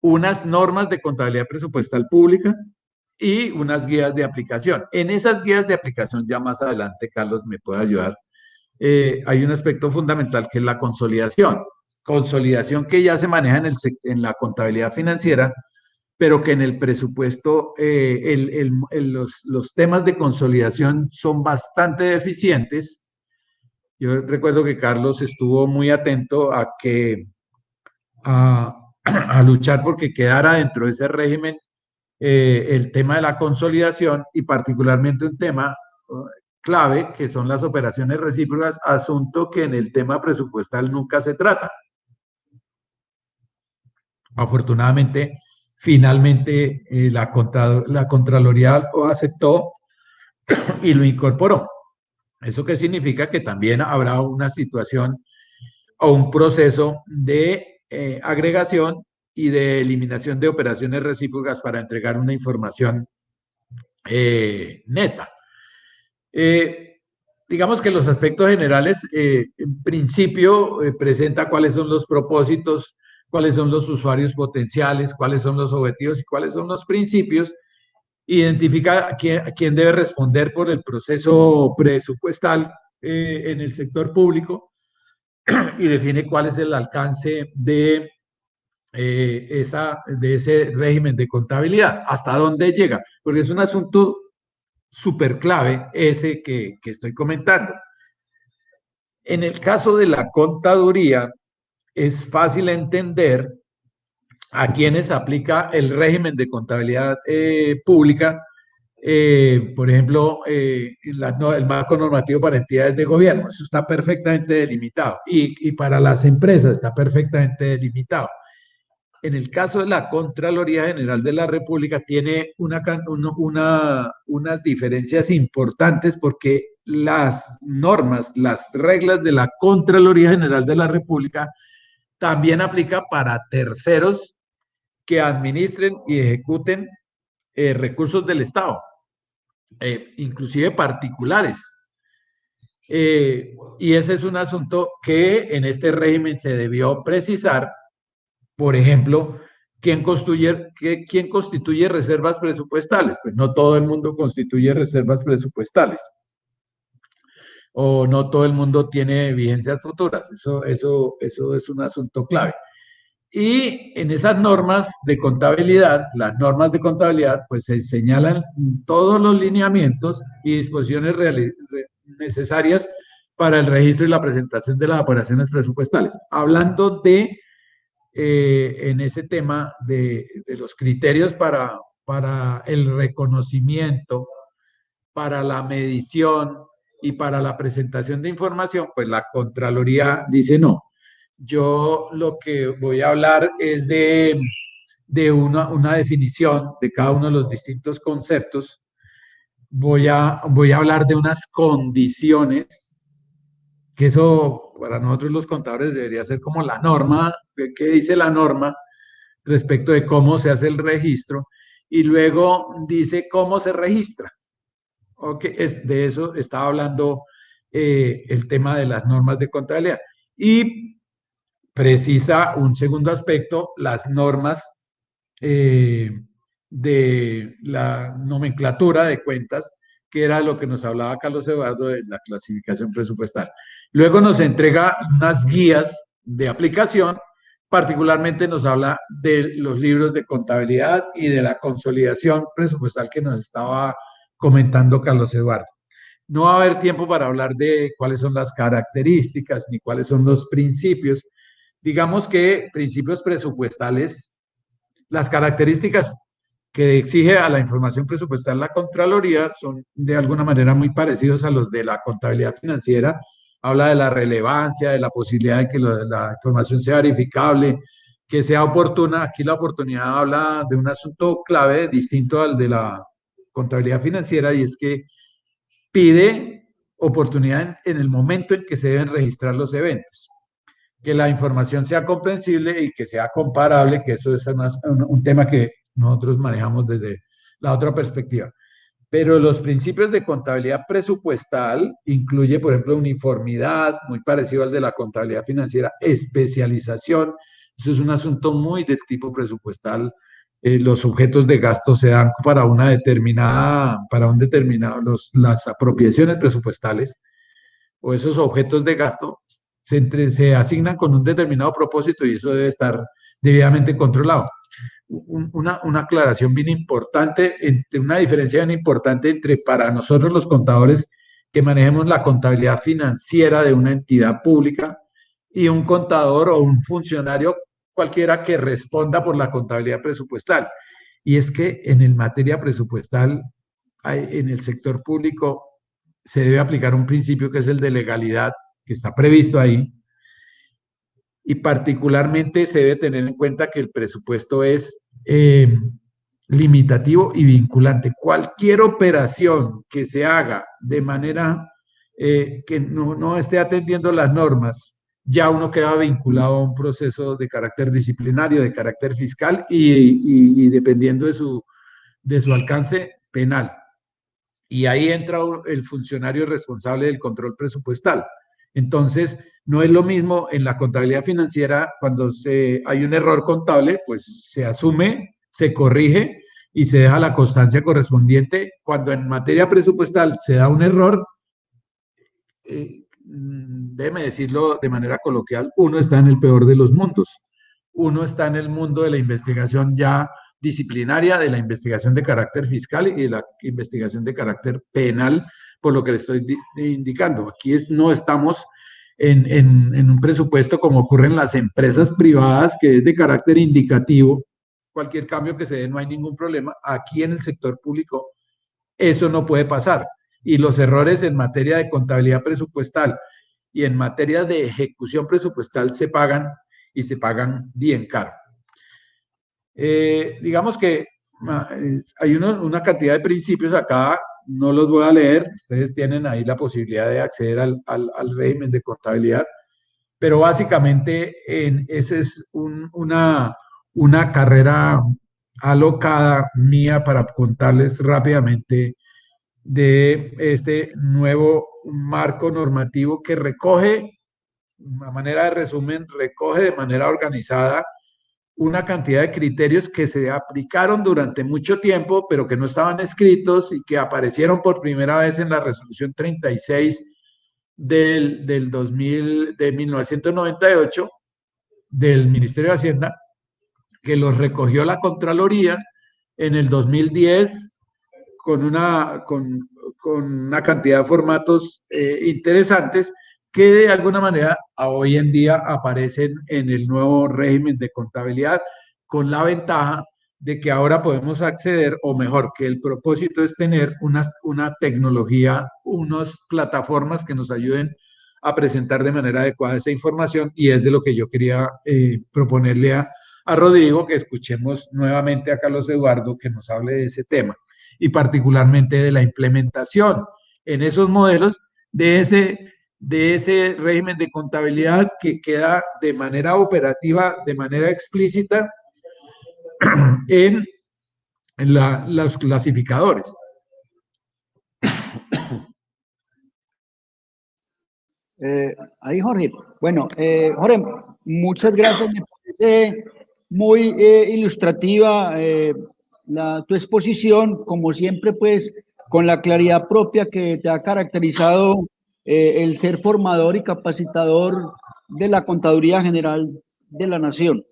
Unas normas de contabilidad presupuestal pública y unas guías de aplicación. En esas guías de aplicación, ya más adelante Carlos me puede ayudar, hay un aspecto fundamental que es la consolidación. Consolidación que ya se maneja en la contabilidad financiera, pero que en el presupuesto los temas de consolidación son bastante deficientes. Yo recuerdo que Carlos estuvo muy atento a luchar porque quedara dentro de ese régimen el tema de la consolidación, y particularmente un tema clave, que son las operaciones recíprocas, asunto que en el tema presupuestal nunca se trata. Afortunadamente, finalmente la Contraloría lo aceptó y lo incorporó. ¿Eso qué significa? Que también habrá una situación o un proceso de agregación y de eliminación de operaciones recíprocas para entregar una información neta. Digamos que los aspectos generales, en principio, presenta cuáles son los propósitos, cuáles son los usuarios potenciales, cuáles son los objetivos y cuáles son los principios. Identifica a quién debe responder por el proceso presupuestal en el sector público y define cuál es el alcance de ese régimen de contabilidad, hasta dónde llega, porque es un asunto súper clave ese que estoy comentando. En el caso de la contaduría, es fácil entender a quienes aplica el régimen de contabilidad pública, por ejemplo, el marco normativo para entidades de gobierno. Eso está perfectamente delimitado y para las empresas está perfectamente delimitado. En el caso de la Contraloría General de la República tiene unas diferencias importantes porque las normas, las reglas de la Contraloría General de la República también aplica para terceros que administren y ejecuten recursos del Estado, inclusive particulares. Y ese es un asunto que en este régimen se debió precisar. Por ejemplo, ¿quién constituye reservas presupuestales? Pues no todo el mundo constituye reservas presupuestales. O no todo el mundo tiene vigencias futuras. Eso es un asunto clave. Y en esas normas de contabilidad, las normas de contabilidad, pues se señalan todos los lineamientos y disposiciones necesarias para el registro y la presentación de las operaciones presupuestales. Hablando de en ese tema de los criterios para el reconocimiento, para la medición y para la presentación de información, pues la Contraloría dice no. Yo lo que voy a hablar es de una definición de cada uno de los distintos conceptos. Voy a hablar de unas condiciones, que eso para nosotros los contadores debería ser como la norma, ¿qué dice la norma respecto de cómo se hace el registro? Y luego dice cómo se registra. Okay, de eso estaba hablando el tema de las normas de contabilidad. Y precisa un segundo aspecto, las normas de la nomenclatura de cuentas, que era lo que nos hablaba Carlos Eduardo de la clasificación presupuestal. Luego nos entrega unas guías de aplicación, particularmente nos habla de los libros de contabilidad y de la consolidación presupuestal que nos estaba comentando Carlos Eduardo. No va a haber tiempo para hablar de cuáles son las características ni cuáles son los principios. Digamos que principios presupuestales, las características que exige a la información presupuestal la Contraloría son de alguna manera muy parecidos a los de la contabilidad financiera. Habla de la relevancia, de la posibilidad de que la información sea verificable, que sea oportuna. Aquí la oportunidad habla de un asunto clave distinto al de la contabilidad financiera, y es que pide oportunidad en el momento en que se deben registrar los eventos, que la información sea comprensible y que sea comparable, que eso es un tema que nosotros manejamos desde la otra perspectiva. Pero los principios de contabilidad presupuestal incluye, por ejemplo, uniformidad, muy parecido al de la contabilidad financiera, especialización. Eso es un asunto muy de tipo presupuestal. Los sujetos de gasto se dan para una determinada, las apropiaciones presupuestales o esos objetos de gasto se asignan con un determinado propósito y eso debe estar debidamente controlado. Una aclaración bien importante, una diferencia bien importante entre para nosotros los contadores que manejemos la contabilidad financiera de una entidad pública y un contador o un funcionario cualquiera que responda por la contabilidad presupuestal. Y es que en el materia presupuestal, en el sector público, se debe aplicar un principio que es el de legalidad, que está previsto ahí, y particularmente se debe tener en cuenta que el presupuesto es limitativo y vinculante. Cualquier operación que se haga de manera que no esté atendiendo las normas, ya uno queda vinculado a un proceso de carácter disciplinario, de carácter fiscal y dependiendo de su alcance penal. Y ahí entra el funcionario responsable del control presupuestal. Entonces, no es lo mismo en la contabilidad financiera, cuando hay un error contable, pues se asume, se corrige y se deja la constancia correspondiente. Cuando en materia presupuestal se da un error, déjeme decirlo de manera coloquial, uno está en el peor de los mundos. Uno está en el mundo de la investigación ya disciplinaria, de la investigación de carácter fiscal y de la investigación de carácter penal, por lo que le estoy indicando. Aquí no estamos en un presupuesto como ocurre en las empresas privadas, que es de carácter indicativo. Cualquier cambio que se dé no hay ningún problema. Aquí en el sector público eso no puede pasar. Y los errores en materia de contabilidad presupuestal y en materia de ejecución presupuestal se pagan y se pagan bien caro. Digamos que hay una cantidad de principios acá, no los voy a leer, ustedes tienen ahí la posibilidad de acceder al régimen de contabilidad, pero básicamente esa es una carrera alocada mía para contarles rápidamente de este nuevo marco normativo que recoge, a manera de resumen, recoge de manera organizada una cantidad de criterios que se aplicaron durante mucho tiempo, pero que no estaban escritos y que aparecieron por primera vez en la resolución 36 de 1998 del Ministerio de Hacienda, que los recogió la Contraloría en el 2010 con una cantidad de formatos interesantes que de alguna manera hoy en día aparecen en el nuevo régimen de contabilidad, con la ventaja de que ahora podemos acceder, o mejor, que el propósito es tener una tecnología, unas plataformas que nos ayuden a presentar de manera adecuada esa información, y es de lo que yo quería proponerle a Rodrigo, que escuchemos nuevamente a Carlos Eduardo que nos hable de ese tema y particularmente de la implementación en esos modelos de ese régimen de contabilidad que queda de manera operativa, de manera explícita en los clasificadores. Ahí, Jorge. Bueno, Jorge, muchas gracias. Me parece muy ilustrativa tu exposición, como siempre, pues, con la claridad propia que te ha caracterizado el ser formador y capacitador de la Contaduría General de la Nación.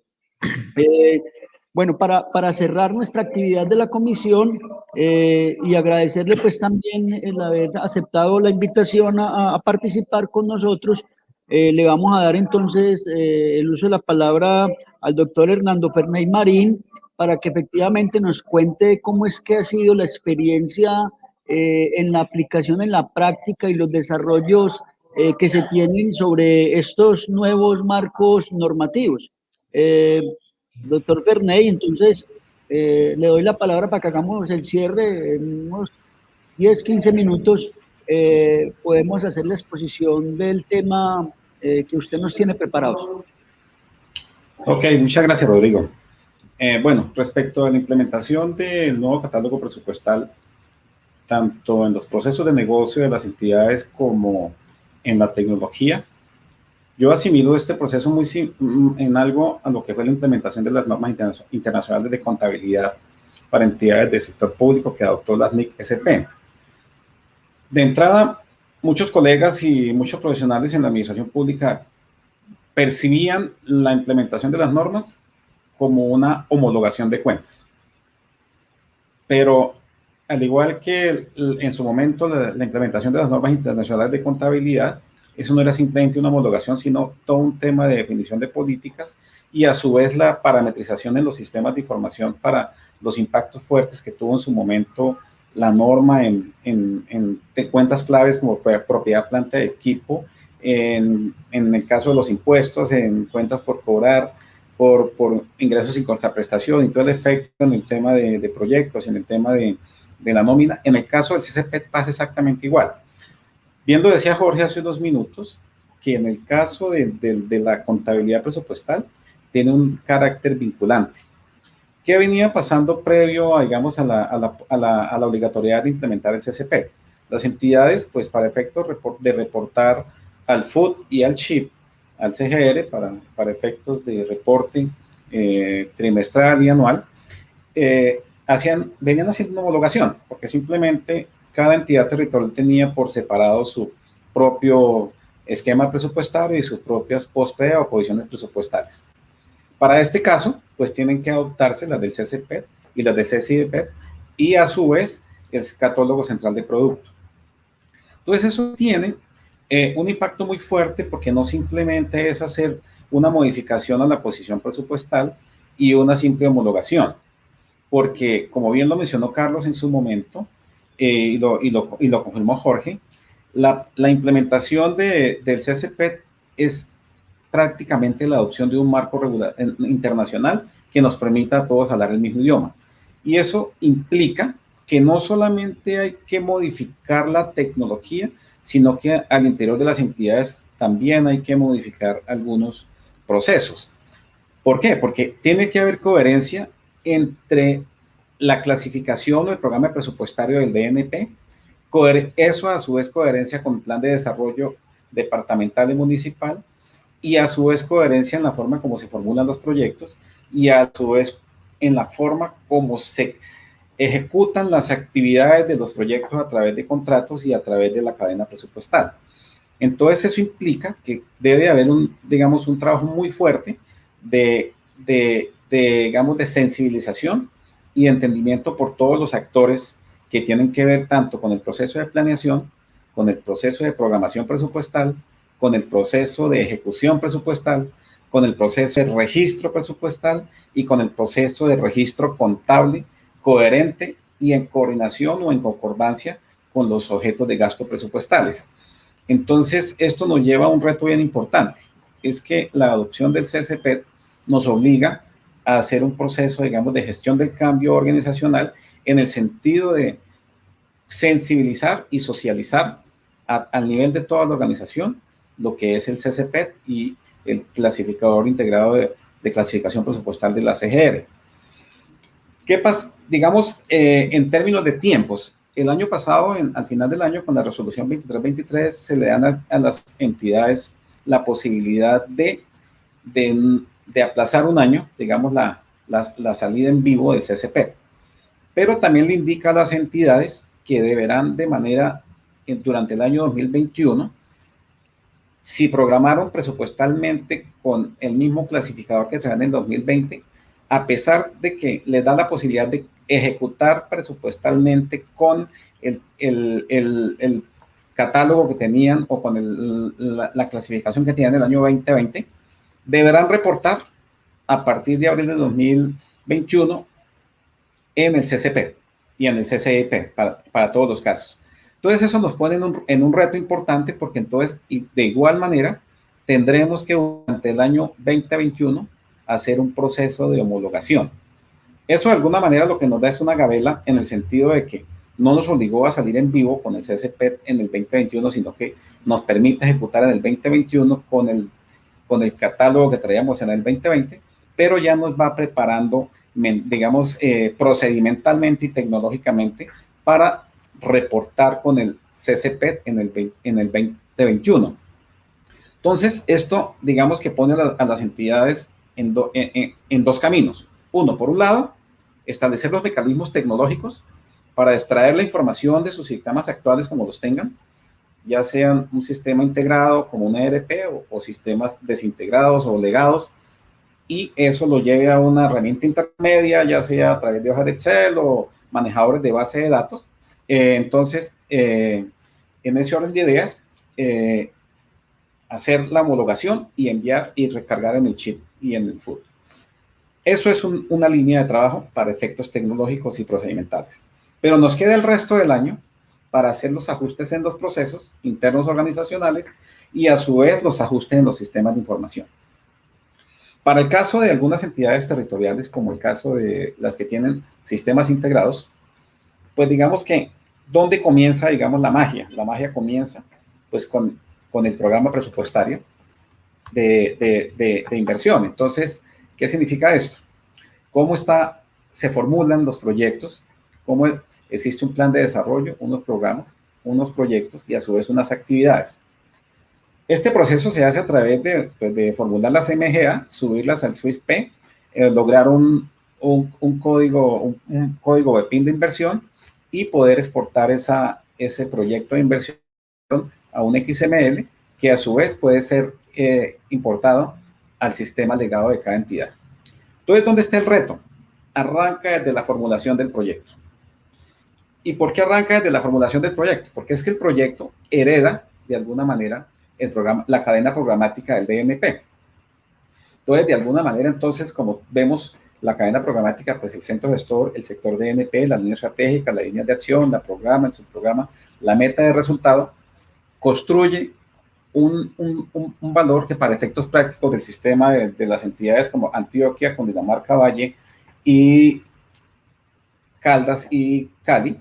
Bueno, para cerrar nuestra actividad de la comisión y agradecerle pues también el haber aceptado la invitación a participar con nosotros, le vamos a dar entonces el uso de la palabra al doctor Hernando Ferney Marín para que efectivamente nos cuente cómo es que ha sido la experiencia en la aplicación, en la práctica y los desarrollos que se tienen sobre estos nuevos marcos normativos. Doctor Ferney, entonces le doy la palabra para que hagamos el cierre en unos 10, 15 minutos. Podemos hacer la exposición del tema que usted nos tiene preparado. Ok, muchas gracias, Rodrigo. Bueno, respecto a la implementación del nuevo catálogo presupuestal, tanto en los procesos de negocio de las entidades como en la tecnología, yo asimilo este proceso muy en algo a lo que fue la implementación de las normas internacionales de contabilidad para entidades del sector público que adoptó la NIC-SP. De entrada, muchos colegas y muchos profesionales en la administración pública percibían la implementación de las normas como una homologación de cuentas. Pero al igual que en su momento la implementación de las normas internacionales de contabilidad, eso no era simplemente una homologación, sino todo un tema de definición de políticas y a su vez la parametrización en los sistemas de información para los impactos fuertes que tuvo en su momento la norma en cuentas claves como propiedad, planta de equipo, en el caso de los impuestos, en cuentas por cobrar, por ingresos sin contraprestación y todo el efecto en el tema de proyectos, en el tema de la nómina. En el caso del CCP pasa exactamente igual. Bien lo decía Jorge hace unos minutos, que en el caso de la contabilidad presupuestal tiene un carácter vinculante. ¿Qué venía pasando previo, digamos, a la obligatoriedad de implementar el CCP? Las entidades, pues para efectos de reportar al FUT y al CHIP, al CGR, para efectos de reporting trimestral y anual, venían haciendo una homologación, porque simplemente cada entidad territorial tenía por separado su propio esquema presupuestario y sus propias post-PEA o posiciones presupuestales. Para este caso, pues tienen que adoptarse las del CCP y las del CCIDP y a su vez el catálogo central de producto. Entonces eso tiene un impacto muy fuerte porque no simplemente es hacer una modificación a la posición presupuestal y una simple homologación, porque como bien lo mencionó Carlos en su momento y lo confirmó Jorge, la implementación del CCP es prácticamente la adopción de un marco internacional que nos permita a todos hablar el mismo idioma. Y eso implica que no solamente hay que modificar la tecnología, sino que al interior de las entidades también hay que modificar algunos procesos. ¿Por qué? Porque tiene que haber coherencia entre la clasificación o el programa presupuestario del DNP, eso a su vez coherencia con el plan de desarrollo departamental y municipal, y a su vez coherencia en la forma como se formulan los proyectos y a su vez en la forma como se ejecutan las actividades de los proyectos a través de contratos y a través de la cadena presupuestal. Entonces eso implica que debe haber digamos, un trabajo muy fuerte digamos, de sensibilización y de entendimiento por todos los actores que tienen que ver tanto con el proceso de planeación, con el proceso de programación presupuestal, con el proceso de ejecución presupuestal, con el proceso de registro presupuestal y con el proceso de registro contable coherente y en coordinación o en concordancia con los objetos de gasto presupuestales. Entonces, esto nos lleva a un reto bien importante, es que la adopción del CCP nos obliga a hacer un proceso, digamos, de gestión del cambio organizacional en el sentido de sensibilizar y socializar al nivel de toda la organización lo que es el CCP y el clasificador integrado de clasificación presupuestal de la CGR. ¿Qué pasa? Digamos, en términos de tiempos, el año pasado, al final del año, con la resolución 2323, se le dan a las entidades la posibilidad de aplazar un año, digamos, la salida en vivo del CCP. Pero también le indica a las entidades que deberán durante el año 2021, si programaron presupuestalmente con el mismo clasificador que traían en el 2020, a pesar de que les da la posibilidad de ejecutar presupuestalmente con el catálogo que tenían o con la clasificación que tenían en el año 2020, deberán reportar a partir de abril de 2021 en el CCP y en el CCIP para todos los casos. Entonces eso nos pone en un reto importante porque entonces de igual manera tendremos que durante el año 2021 hacer un proceso de homologación. Eso de alguna manera lo que nos da es una gabela en el sentido de que no nos obligó a salir en vivo con el CCP en el 2021, sino que nos permite ejecutar en el 2021 con el catálogo que traíamos en el 2020, pero ya nos va preparando, digamos, procedimentalmente y tecnológicamente para reportar con el CCP en el 2021. Entonces, esto, digamos que pone a las entidades en dos caminos. Uno, por un lado, establecer los mecanismos tecnológicos para extraer la información de sus sistemas actuales como los tengan, ya sean un sistema integrado como una ERP o sistemas desintegrados o legados, y eso lo lleve a una herramienta intermedia, ya sea a través de hojas de Excel o manejadores de base de datos. Entonces, en ese orden de ideas, hacer la homologación y enviar y recargar en el chip y en el FUT. Eso es una línea de trabajo para efectos tecnológicos y procedimentales. pero nos queda el resto del año para hacer los ajustes en los procesos internos organizacionales y a su vez los ajustes en los sistemas de información. Para el caso de algunas entidades territoriales, como el caso de las que tienen sistemas integrados, pues digamos que, ¿dónde comienza, digamos, la magia? La magia comienza, pues, con el programa presupuestario de inversión. Entonces, ¿qué significa esto? ¿Cómo se formulan los proyectos? ¿Cómo existe un plan de desarrollo, unos programas, unos proyectos y a su vez unas actividades? Este proceso se hace a través de formular las MGA, subirlas al SWIFT-P, lograr un código BPIN de inversión y poder exportar ese proyecto de inversión a un XML que a su vez puede ser importado al sistema legado de cada entidad. Entonces, ¿dónde está el reto? Arranca desde la formulación del proyecto. ¿Y por qué arranca desde la formulación del proyecto? Porque es que el proyecto hereda, de alguna manera, la cadena programática del DNP. Entonces, de alguna manera, entonces, como vemos la cadena programática, pues el centro gestor, el sector DNP, la línea estratégica, las líneas de acción, la programa, el subprograma, la meta de resultado, construye un valor que para efectos prácticos del sistema de las entidades como Antioquia, Cundinamarca, Valle y Caldas y Cali,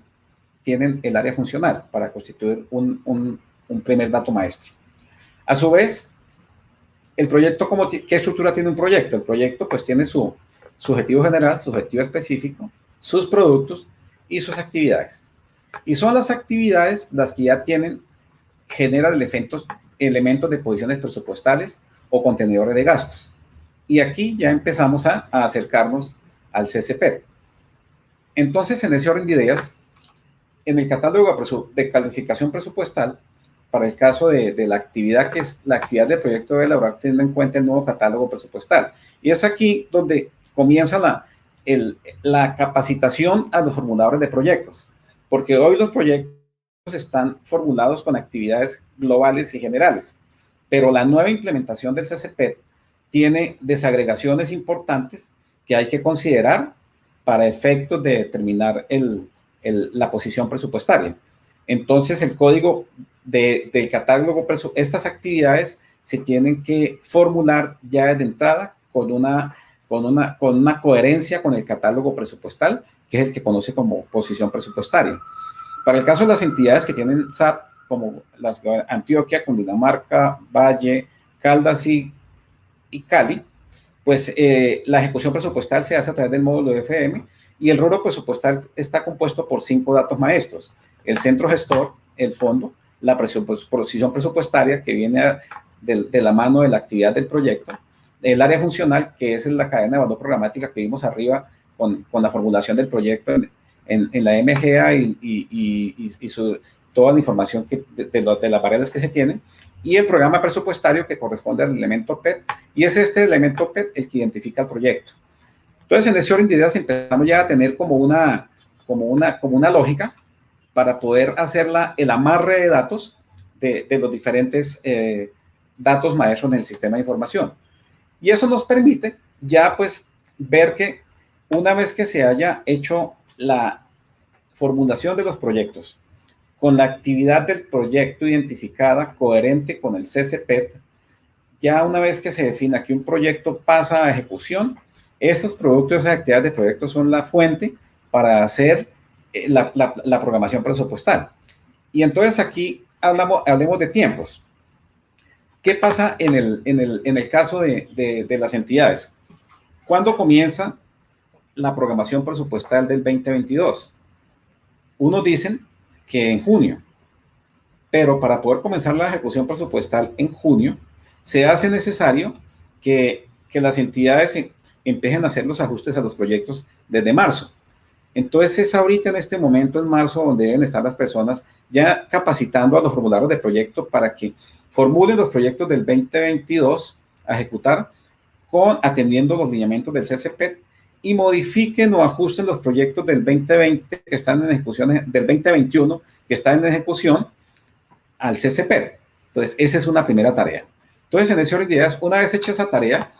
tienen el área funcional para constituir un primer dato maestro. A su vez, el proyecto, ¿qué estructura tiene un proyecto? El proyecto pues tiene su objetivo general, su objetivo específico, sus productos y sus actividades. Y son las actividades las que ya generan elementos de posiciones presupuestales o contenedores de gastos. Y aquí ya empezamos a acercarnos al CCP. Entonces, en ese orden de ideas, en el catálogo de calificación presupuestal, para el caso de la actividad que es la actividad del proyecto de elaborar, teniendo en cuenta el nuevo catálogo presupuestal. Y es aquí donde comienza la capacitación a los formuladores de proyectos, porque hoy los proyectos están formulados con actividades globales y generales, pero la nueva implementación del CCP tiene desagregaciones importantes que hay que considerar para efectos de determinar la posición presupuestaria. Entonces, el código del catálogo, estas actividades se tienen que formular ya desde entrada con una coherencia con el catálogo presupuestal, que es el que conoce como posición presupuestaria. Para el caso de las entidades que tienen SAP, como las Antioquia, Cundinamarca, Valle, Caldas y Cali, pues la ejecución presupuestal se hace a través del módulo de FM y el rubro presupuestal está compuesto por 5 datos maestros: el centro gestor, el fondo, la posición presupuestaria que viene de la mano de la actividad del proyecto, el área funcional, que es la cadena de valor programática que vimos arriba con la formulación del proyecto en la MGA y toda la información de las variables que se tienen, y el programa presupuestario que corresponde al elemento PET, y es este elemento PET el que identifica el proyecto. Entonces, en ese orden de ideas empezamos ya a tener como una lógica para poder hacer el amarre de datos de los diferentes datos maestros en el sistema de información. Y eso nos permite ya pues ver que una vez que se haya hecho la formulación de los proyectos con la actividad del proyecto identificada coherente con el CCPET, ya una vez que se defina que un proyecto pasa a ejecución, esos productos, esas actividades de proyecto son la fuente para hacer la programación presupuestal. Y entonces aquí hablemos de tiempos. ¿Qué pasa en el caso de las entidades? ¿Cuándo comienza la programación presupuestal del 2022? Unos dicen que en junio, pero para poder comenzar la ejecución presupuestal en junio, se hace necesario que las entidades empiecen a hacer los ajustes a los proyectos desde marzo. Entonces es ahorita en este momento, en marzo, donde deben estar las personas ya capacitando a los formuladores de proyecto para que formulen los proyectos del 2022 a ejecutar atendiendo los lineamientos del CCP y modifiquen o ajusten los proyectos del 2020 que están en ejecución, del 2021 que están en ejecución al CCP. Entonces, esa es una primera tarea. Entonces, en ese orden de ideas, una vez hecha esa tarea,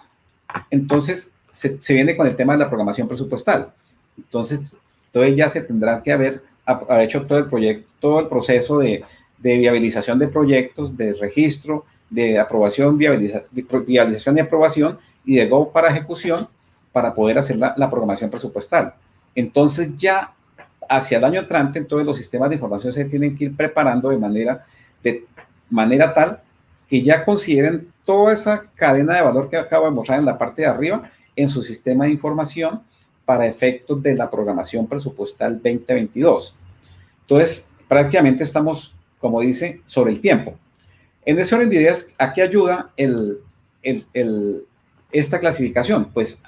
entonces se viene con el tema de la programación presupuestal. Entonces ya se tendrán que haber haber hecho todo el proyecto, todo el proceso de viabilización de proyectos, de registro, de aprobación, viabilización y aprobación, y de go para ejecución, para poder hacer la programación presupuestal. Entonces ya hacia el año entrante, entonces los sistemas de información se tienen que ir preparando de manera tal que ya consideren toda esa cadena de valor que acabo de mostrar en la parte de arriba en su sistema de información para efectos de la programación presupuestal 2022. Entonces, prácticamente estamos, como dice, sobre el tiempo. En ese orden de ideas, ¿a qué ayuda esta clasificación? Pues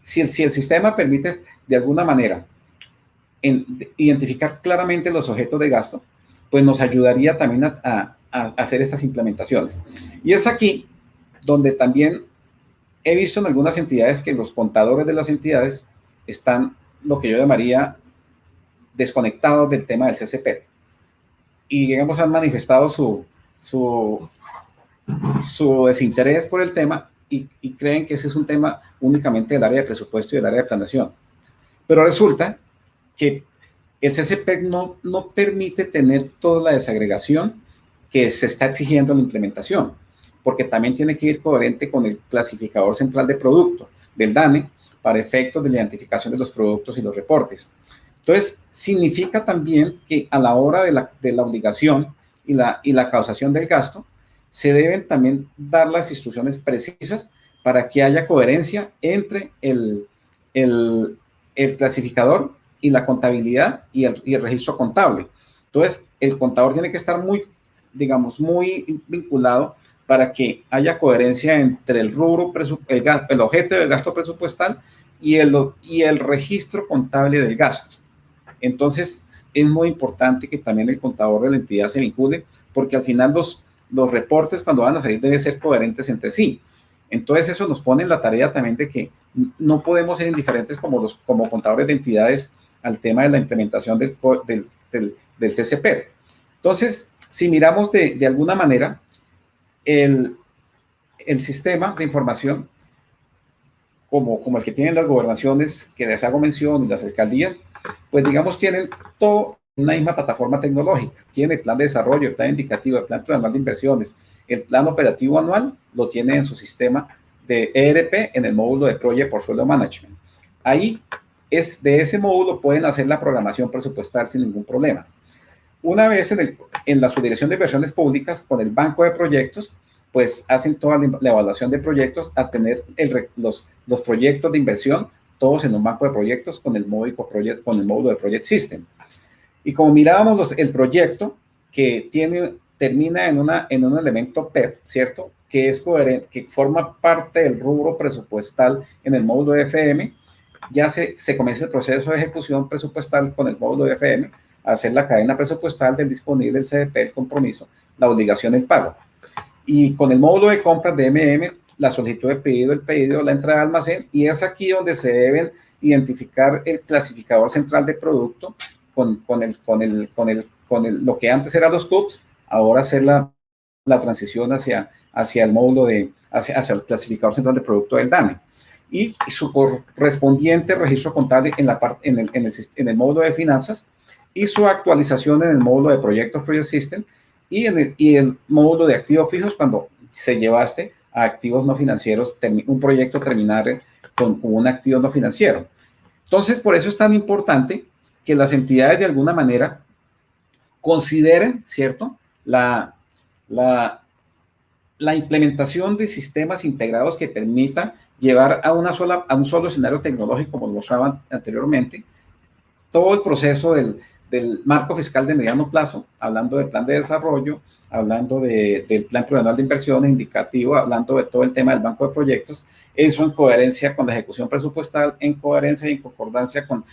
si el sistema permite de alguna manera identificar claramente los objetos de gasto, pues nos ayudaría también a hacer estas implementaciones. Y es aquí donde también he visto en algunas entidades que los contadores de las entidades están, lo que yo llamaría, desconectados del tema del CCP. Y, digamos, han manifestado su desinterés por el tema y creen que ese es un tema únicamente del área de presupuesto y del área de planeación. Pero resulta que el CCP no permite tener toda la desagregación que se está exigiendo en la implementación, porque también tiene que ir coherente con el clasificador central de producto del DANE para efectos de la identificación de los productos y los reportes. Entonces, significa también que a la hora de la obligación y la causación del gasto, se deben también dar las instrucciones precisas para que haya coherencia entre el clasificador y la contabilidad y el registro contable. Entonces, el contador tiene que estar muy vinculado para que haya coherencia entre el rubro, el objeto del gasto presupuestal y el registro contable del gasto. Entonces, es muy importante que también el contador de la entidad se vincule, porque al final los reportes cuando van a salir deben ser coherentes entre sí. Entonces, eso nos pone en la tarea también de que no podemos ser indiferentes como contadores de entidades al tema de la implementación del CCP. Entonces, si miramos de alguna manera el sistema de información como el que tienen las gobernaciones que les hago mención y las alcaldías, pues digamos tienen todo una misma plataforma tecnológica. Tiene el plan de desarrollo, el plan indicativo, el plan anual de inversiones, el plan operativo anual lo tiene en su sistema de ERP en el módulo de Project Portfolio Management. Ahí de ese módulo pueden hacer la programación presupuestal sin ningún problema. Una vez en la subdirección de inversiones públicas con el banco de proyectos, pues hacen toda la evaluación de proyectos a tener los proyectos de inversión todos en un banco de proyectos con el módulo de Project System. Y como mirábamos el proyecto que termina en un elemento PEP, ¿cierto? Que es coherente, que forma parte del rubro presupuestal en el módulo de FM, ya se comienza el proceso de ejecución presupuestal con el módulo de FM, a hacer la cadena presupuestal del disponible, el CDP, el compromiso, la obligación, el pago. Y con el módulo de compras de la solicitud de pedido, el pedido, la entrada al almacén, y es aquí donde se deben identificar el clasificador central de producto con lo que antes eran los CUPs, ahora hacer la transición hacia el módulo hacia el clasificador central de producto del DANE. Y su correspondiente registro contable en el módulo de finanzas y su actualización en el módulo de proyectos Project System y el módulo de activos fijos cuando se llevaste a activos no financieros, un proyecto terminar con un activo no financiero. Entonces, por eso es tan importante que las entidades de alguna manera consideren, ¿cierto?, la implementación de sistemas integrados que permitan llevar a un solo escenario tecnológico, como lo mostraban anteriormente, todo el proceso del marco fiscal de mediano plazo, hablando del plan de desarrollo, hablando del plan plurianual de inversiones, indicativo, hablando de todo el tema del banco de proyectos, eso en coherencia con la ejecución presupuestal, en coherencia y en concordancia con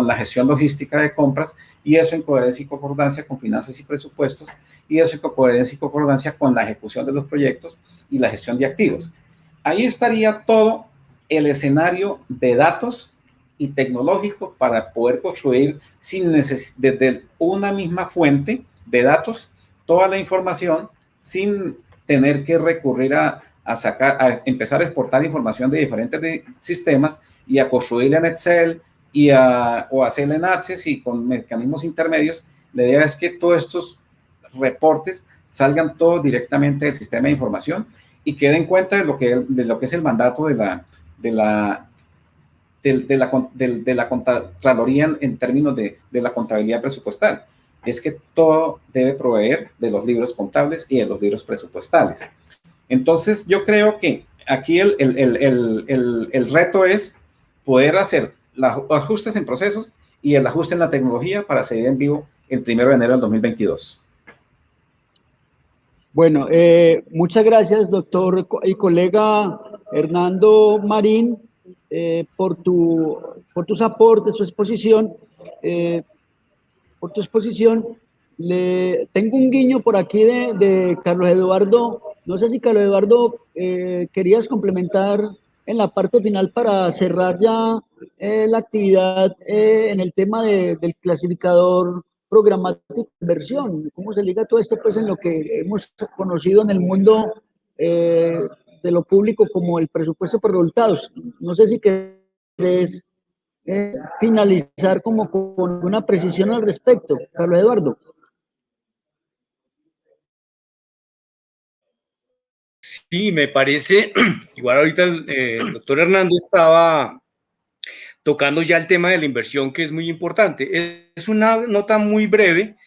la gestión logística de compras, y eso en coherencia y concordancia con finanzas y presupuestos, y eso en coherencia y concordancia con la ejecución de los proyectos y la gestión de activos. Ahí estaría todo el escenario de datos y tecnológico para poder construir desde una misma fuente de datos toda la información sin tener que recurrir a empezar a exportar información de diferentes sistemas y a construirla en Excel o hacerle en Access y con mecanismos intermedios. La idea es que todos estos reportes salgan todos directamente del sistema de información y que den cuenta de lo que es el mandato de la Contraloría en términos de la contabilidad presupuestal. Es que todo debe proveer de los libros contables y de los libros presupuestales. Entonces, yo creo que aquí el reto es poder hacer los ajustes en procesos y el ajuste en la tecnología para seguir en vivo el 1 de enero del 2022. Bueno, muchas gracias, doctor y colega Hernando Marín, por tus aportes, tu exposición. Por tu exposición, tengo un guiño por aquí de Carlos Eduardo. No sé si Carlos Eduardo querías complementar en la parte final para cerrar ya la actividad en el tema del clasificador programático de inversión. ¿Cómo se liga todo esto pues en lo que hemos conocido en el mundo de lo público como el presupuesto por resultados? No sé si querés finalizar como con una precisión al respecto, Carlos Eduardo. Sí, me parece, igual ahorita el doctor Hernando estaba tocando ya el tema de la inversión, que es muy importante. Es una nota muy breve.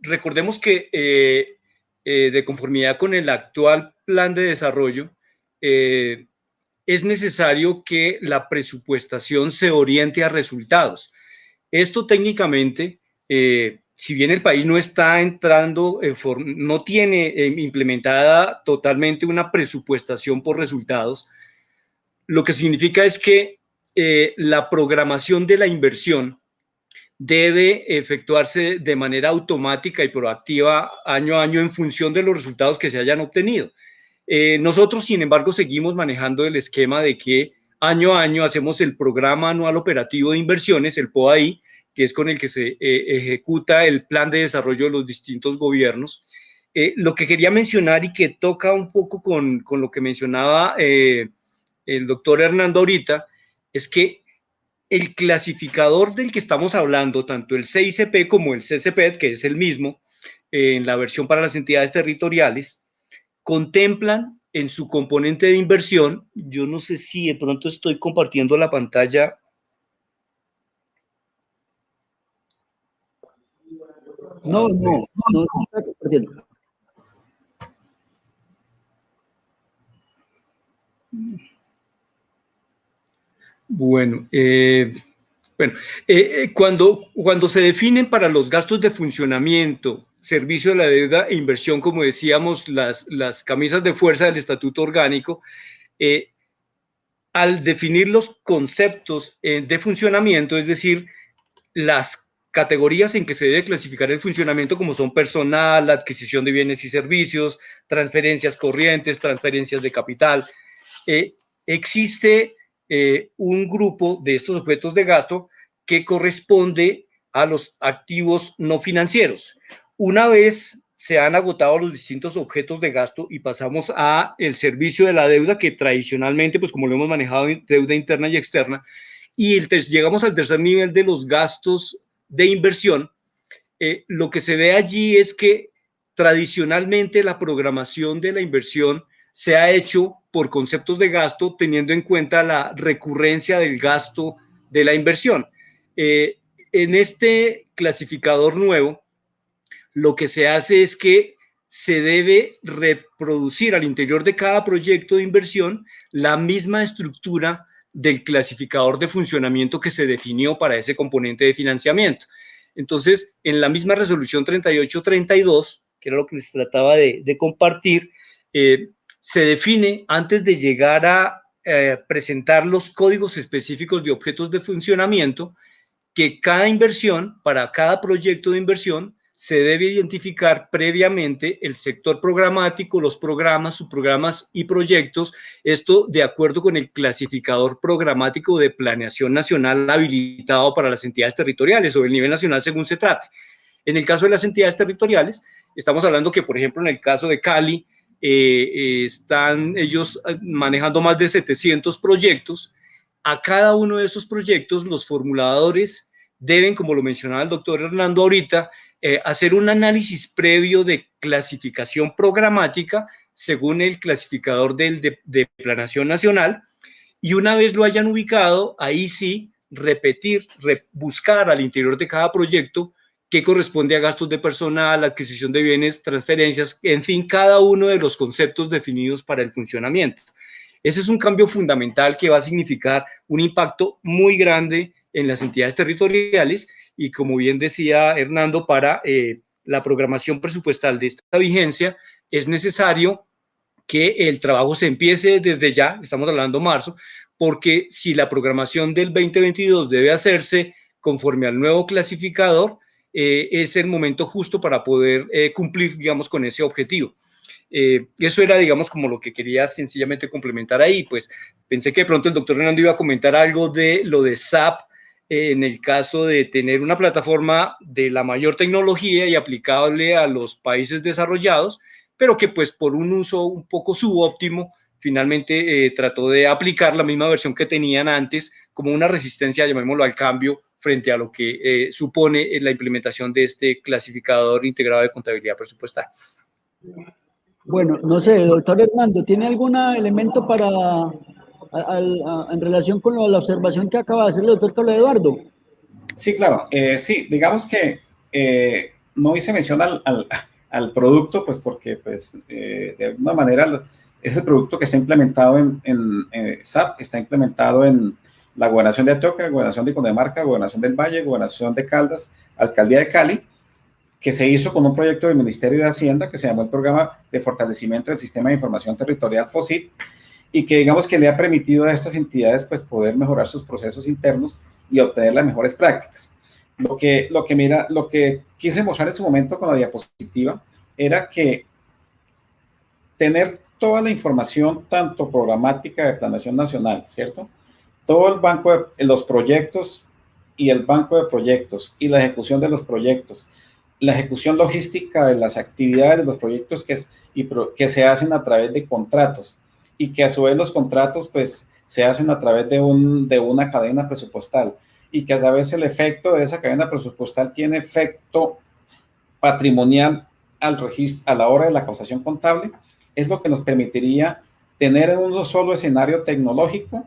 Recordemos que de conformidad con el actual plan de desarrollo, es necesario que la presupuestación se oriente a resultados. Esto técnicamente, si bien el país no está entrando, no tiene implementada totalmente una presupuestación por resultados, lo que significa es que la programación de la inversión debe efectuarse de manera automática y proactiva año a año en función de los resultados que se hayan obtenido. Nosotros, sin embargo, seguimos manejando el esquema de que año a año hacemos el Programa Anual Operativo de Inversiones, el POAI, que es con el que se ejecuta el plan de desarrollo de los distintos gobiernos. Lo que quería mencionar y que toca un poco con lo que mencionaba el doctor Hernando ahorita, es que el clasificador del que estamos hablando, tanto el CICP como el CCPET, que es el mismo en la versión para las entidades territoriales, contemplan en su componente de inversión, yo no sé si de pronto estoy compartiendo la pantalla. No está compartiendo. Bueno, cuando se definen para los gastos de funcionamiento, servicio de la deuda e inversión, como decíamos, las camisas de fuerza del estatuto orgánico, al definir los conceptos de funcionamiento, es decir, las categorías en que se debe clasificar el funcionamiento, como son personal, adquisición de bienes y servicios, transferencias corrientes, transferencias de capital, existe un grupo de estos objetos de gasto que corresponde a los activos no financieros. Una vez se han agotado los distintos objetos de gasto y pasamos a el servicio de la deuda, que tradicionalmente, pues como lo hemos manejado, deuda interna y externa, y llegamos al tercer nivel de los gastos de inversión, lo que se ve allí es que tradicionalmente la programación de la inversión se ha hecho por conceptos de gasto teniendo en cuenta la recurrencia del gasto de la inversión. En este clasificador nuevo, lo que se hace es que se debe reproducir al interior de cada proyecto de inversión la misma estructura del clasificador de funcionamiento que se definió para ese componente de financiamiento. Entonces, en la misma resolución 3832, que era lo que les trataba de compartir, se define, antes de llegar a presentar los códigos específicos de objetos de funcionamiento, que cada inversión, para cada proyecto de inversión, se debe identificar previamente el sector programático, los programas, subprogramas y proyectos, esto de acuerdo con el clasificador programático de planeación nacional habilitado para las entidades territoriales o el nivel nacional según se trate. En el caso de las entidades territoriales, estamos hablando que, por ejemplo, en el caso de Cali, están ellos manejando más de 700 proyectos a cada uno de esos proyectos los formuladores deben, como lo mencionaba el doctor Hernando ahorita, hacer un análisis previo de clasificación programática según el clasificador de Planación Nacional, y una vez lo hayan ubicado, ahí sí, buscar al interior de cada proyecto qué corresponde a gastos de personal, adquisición de bienes, transferencias, en fin, cada uno de los conceptos definidos para el funcionamiento. Ese es un cambio fundamental que va a significar un impacto muy grande en las entidades territoriales y, como bien decía Hernando, para la programación presupuestal de esta vigencia es necesario que el trabajo se empiece desde ya, estamos hablando marzo, porque si la programación del 2022 debe hacerse conforme al nuevo clasificador, es el momento justo para poder cumplir, digamos, con ese objetivo. Eso era, digamos, como lo que quería sencillamente complementar ahí. Pues pensé que de pronto el doctor Hernando iba a comentar algo de lo de SAP, en el caso de tener una plataforma de la mayor tecnología y aplicable a los países desarrollados, pero que pues por un uso un poco subóptimo, finalmente trató de aplicar la misma versión que tenían antes como una resistencia, llamémoslo, al cambio frente a lo que supone la implementación de este clasificador integrado de contabilidad presupuestal. Bueno, no sé, doctor Hernando, ¿tiene algún elemento en relación con la observación que acaba de hacer el doctor Carlos Eduardo? Sí, claro. Sí, digamos que no hice mención al producto, pues porque pues, de alguna manera es el producto que está implementado en SAP, está implementado en la Gobernación de Antioquia, Gobernación de Cundinamarca, Gobernación del Valle, Gobernación de Caldas, Alcaldía de Cali, que se hizo con un proyecto del Ministerio de Hacienda que se llamó el Programa de Fortalecimiento del Sistema de Información Territorial FOSIT, y que digamos que le ha permitido a estas entidades pues poder mejorar sus procesos internos y obtener las mejores prácticas. Lo que quise mostrar en su momento con la diapositiva era que tener toda la información, tanto programática de Planación Nacional, ¿cierto? Todo el banco de los proyectos y el banco de proyectos y la ejecución de los proyectos, la ejecución logística de las actividades de los proyectos que se hacen a través de contratos, y que a su vez los contratos pues se hacen a través de una cadena presupuestal, y que a la vez el efecto de esa cadena presupuestal tiene efecto patrimonial al registro, a la hora de la causación contable, es lo que nos permitiría tener en un solo escenario tecnológico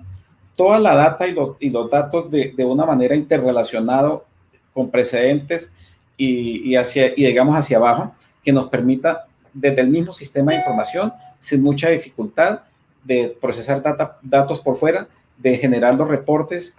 toda la data y los datos de una manera interrelacionado con precedentes y digamos hacia abajo, que nos permita desde el mismo sistema de información, sin mucha dificultad, de procesar datos por fuera, de generar los reportes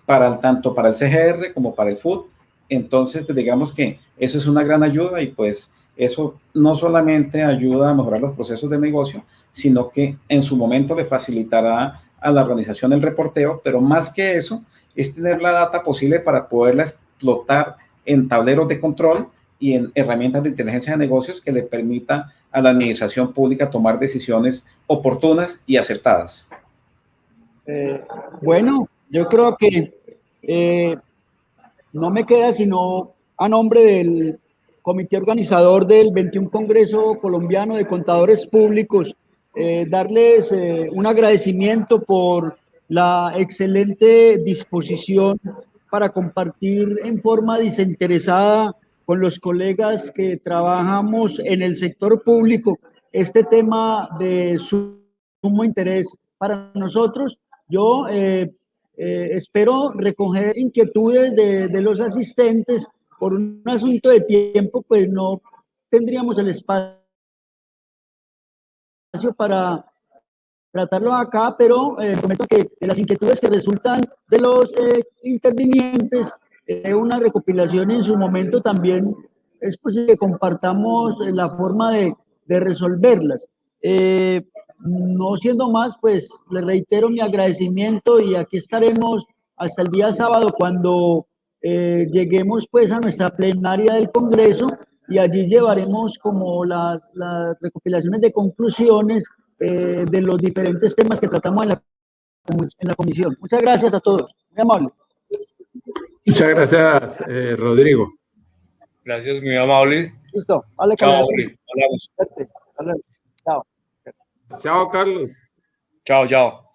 tanto para el CGR como para el FUT. Entonces, pues, digamos que eso es una gran ayuda, y pues eso no solamente ayuda a mejorar los procesos de negocio, sino que en su momento le facilitará a la organización el reporteo, pero más que eso, es tener la data posible para poderla explotar en tableros de control y en herramientas de inteligencia de negocios que le permita a la administración pública tomar decisiones oportunas y acertadas. Bueno, yo creo que no me queda sino, a nombre del comité organizador del 21 Congreso Colombiano de Contadores Públicos, darles un agradecimiento por la excelente disposición para compartir en forma desinteresada con los colegas que trabajamos en el sector público este tema de sumo interés para nosotros. Yo espero recoger inquietudes de los asistentes. Por un asunto de tiempo, pues no tendríamos el espacio para tratarlo acá, pero prometo que de las inquietudes que resultan de los intervinientes, una recopilación en su momento también es posible que compartamos la forma de resolverlas. No siendo más, pues le reitero mi agradecimiento, y aquí estaremos hasta el día sábado cuando lleguemos pues a nuestra plenaria del Congreso, y allí llevaremos como las recopilaciones de conclusiones de los diferentes temas que tratamos en la comisión. Muchas gracias a todos. Muy amable. Muchas gracias, Rodrigo. Gracias, muy amable. Listo. Vale, Chao, hablamos. Chao. Chao, Carlos. Chao, chao.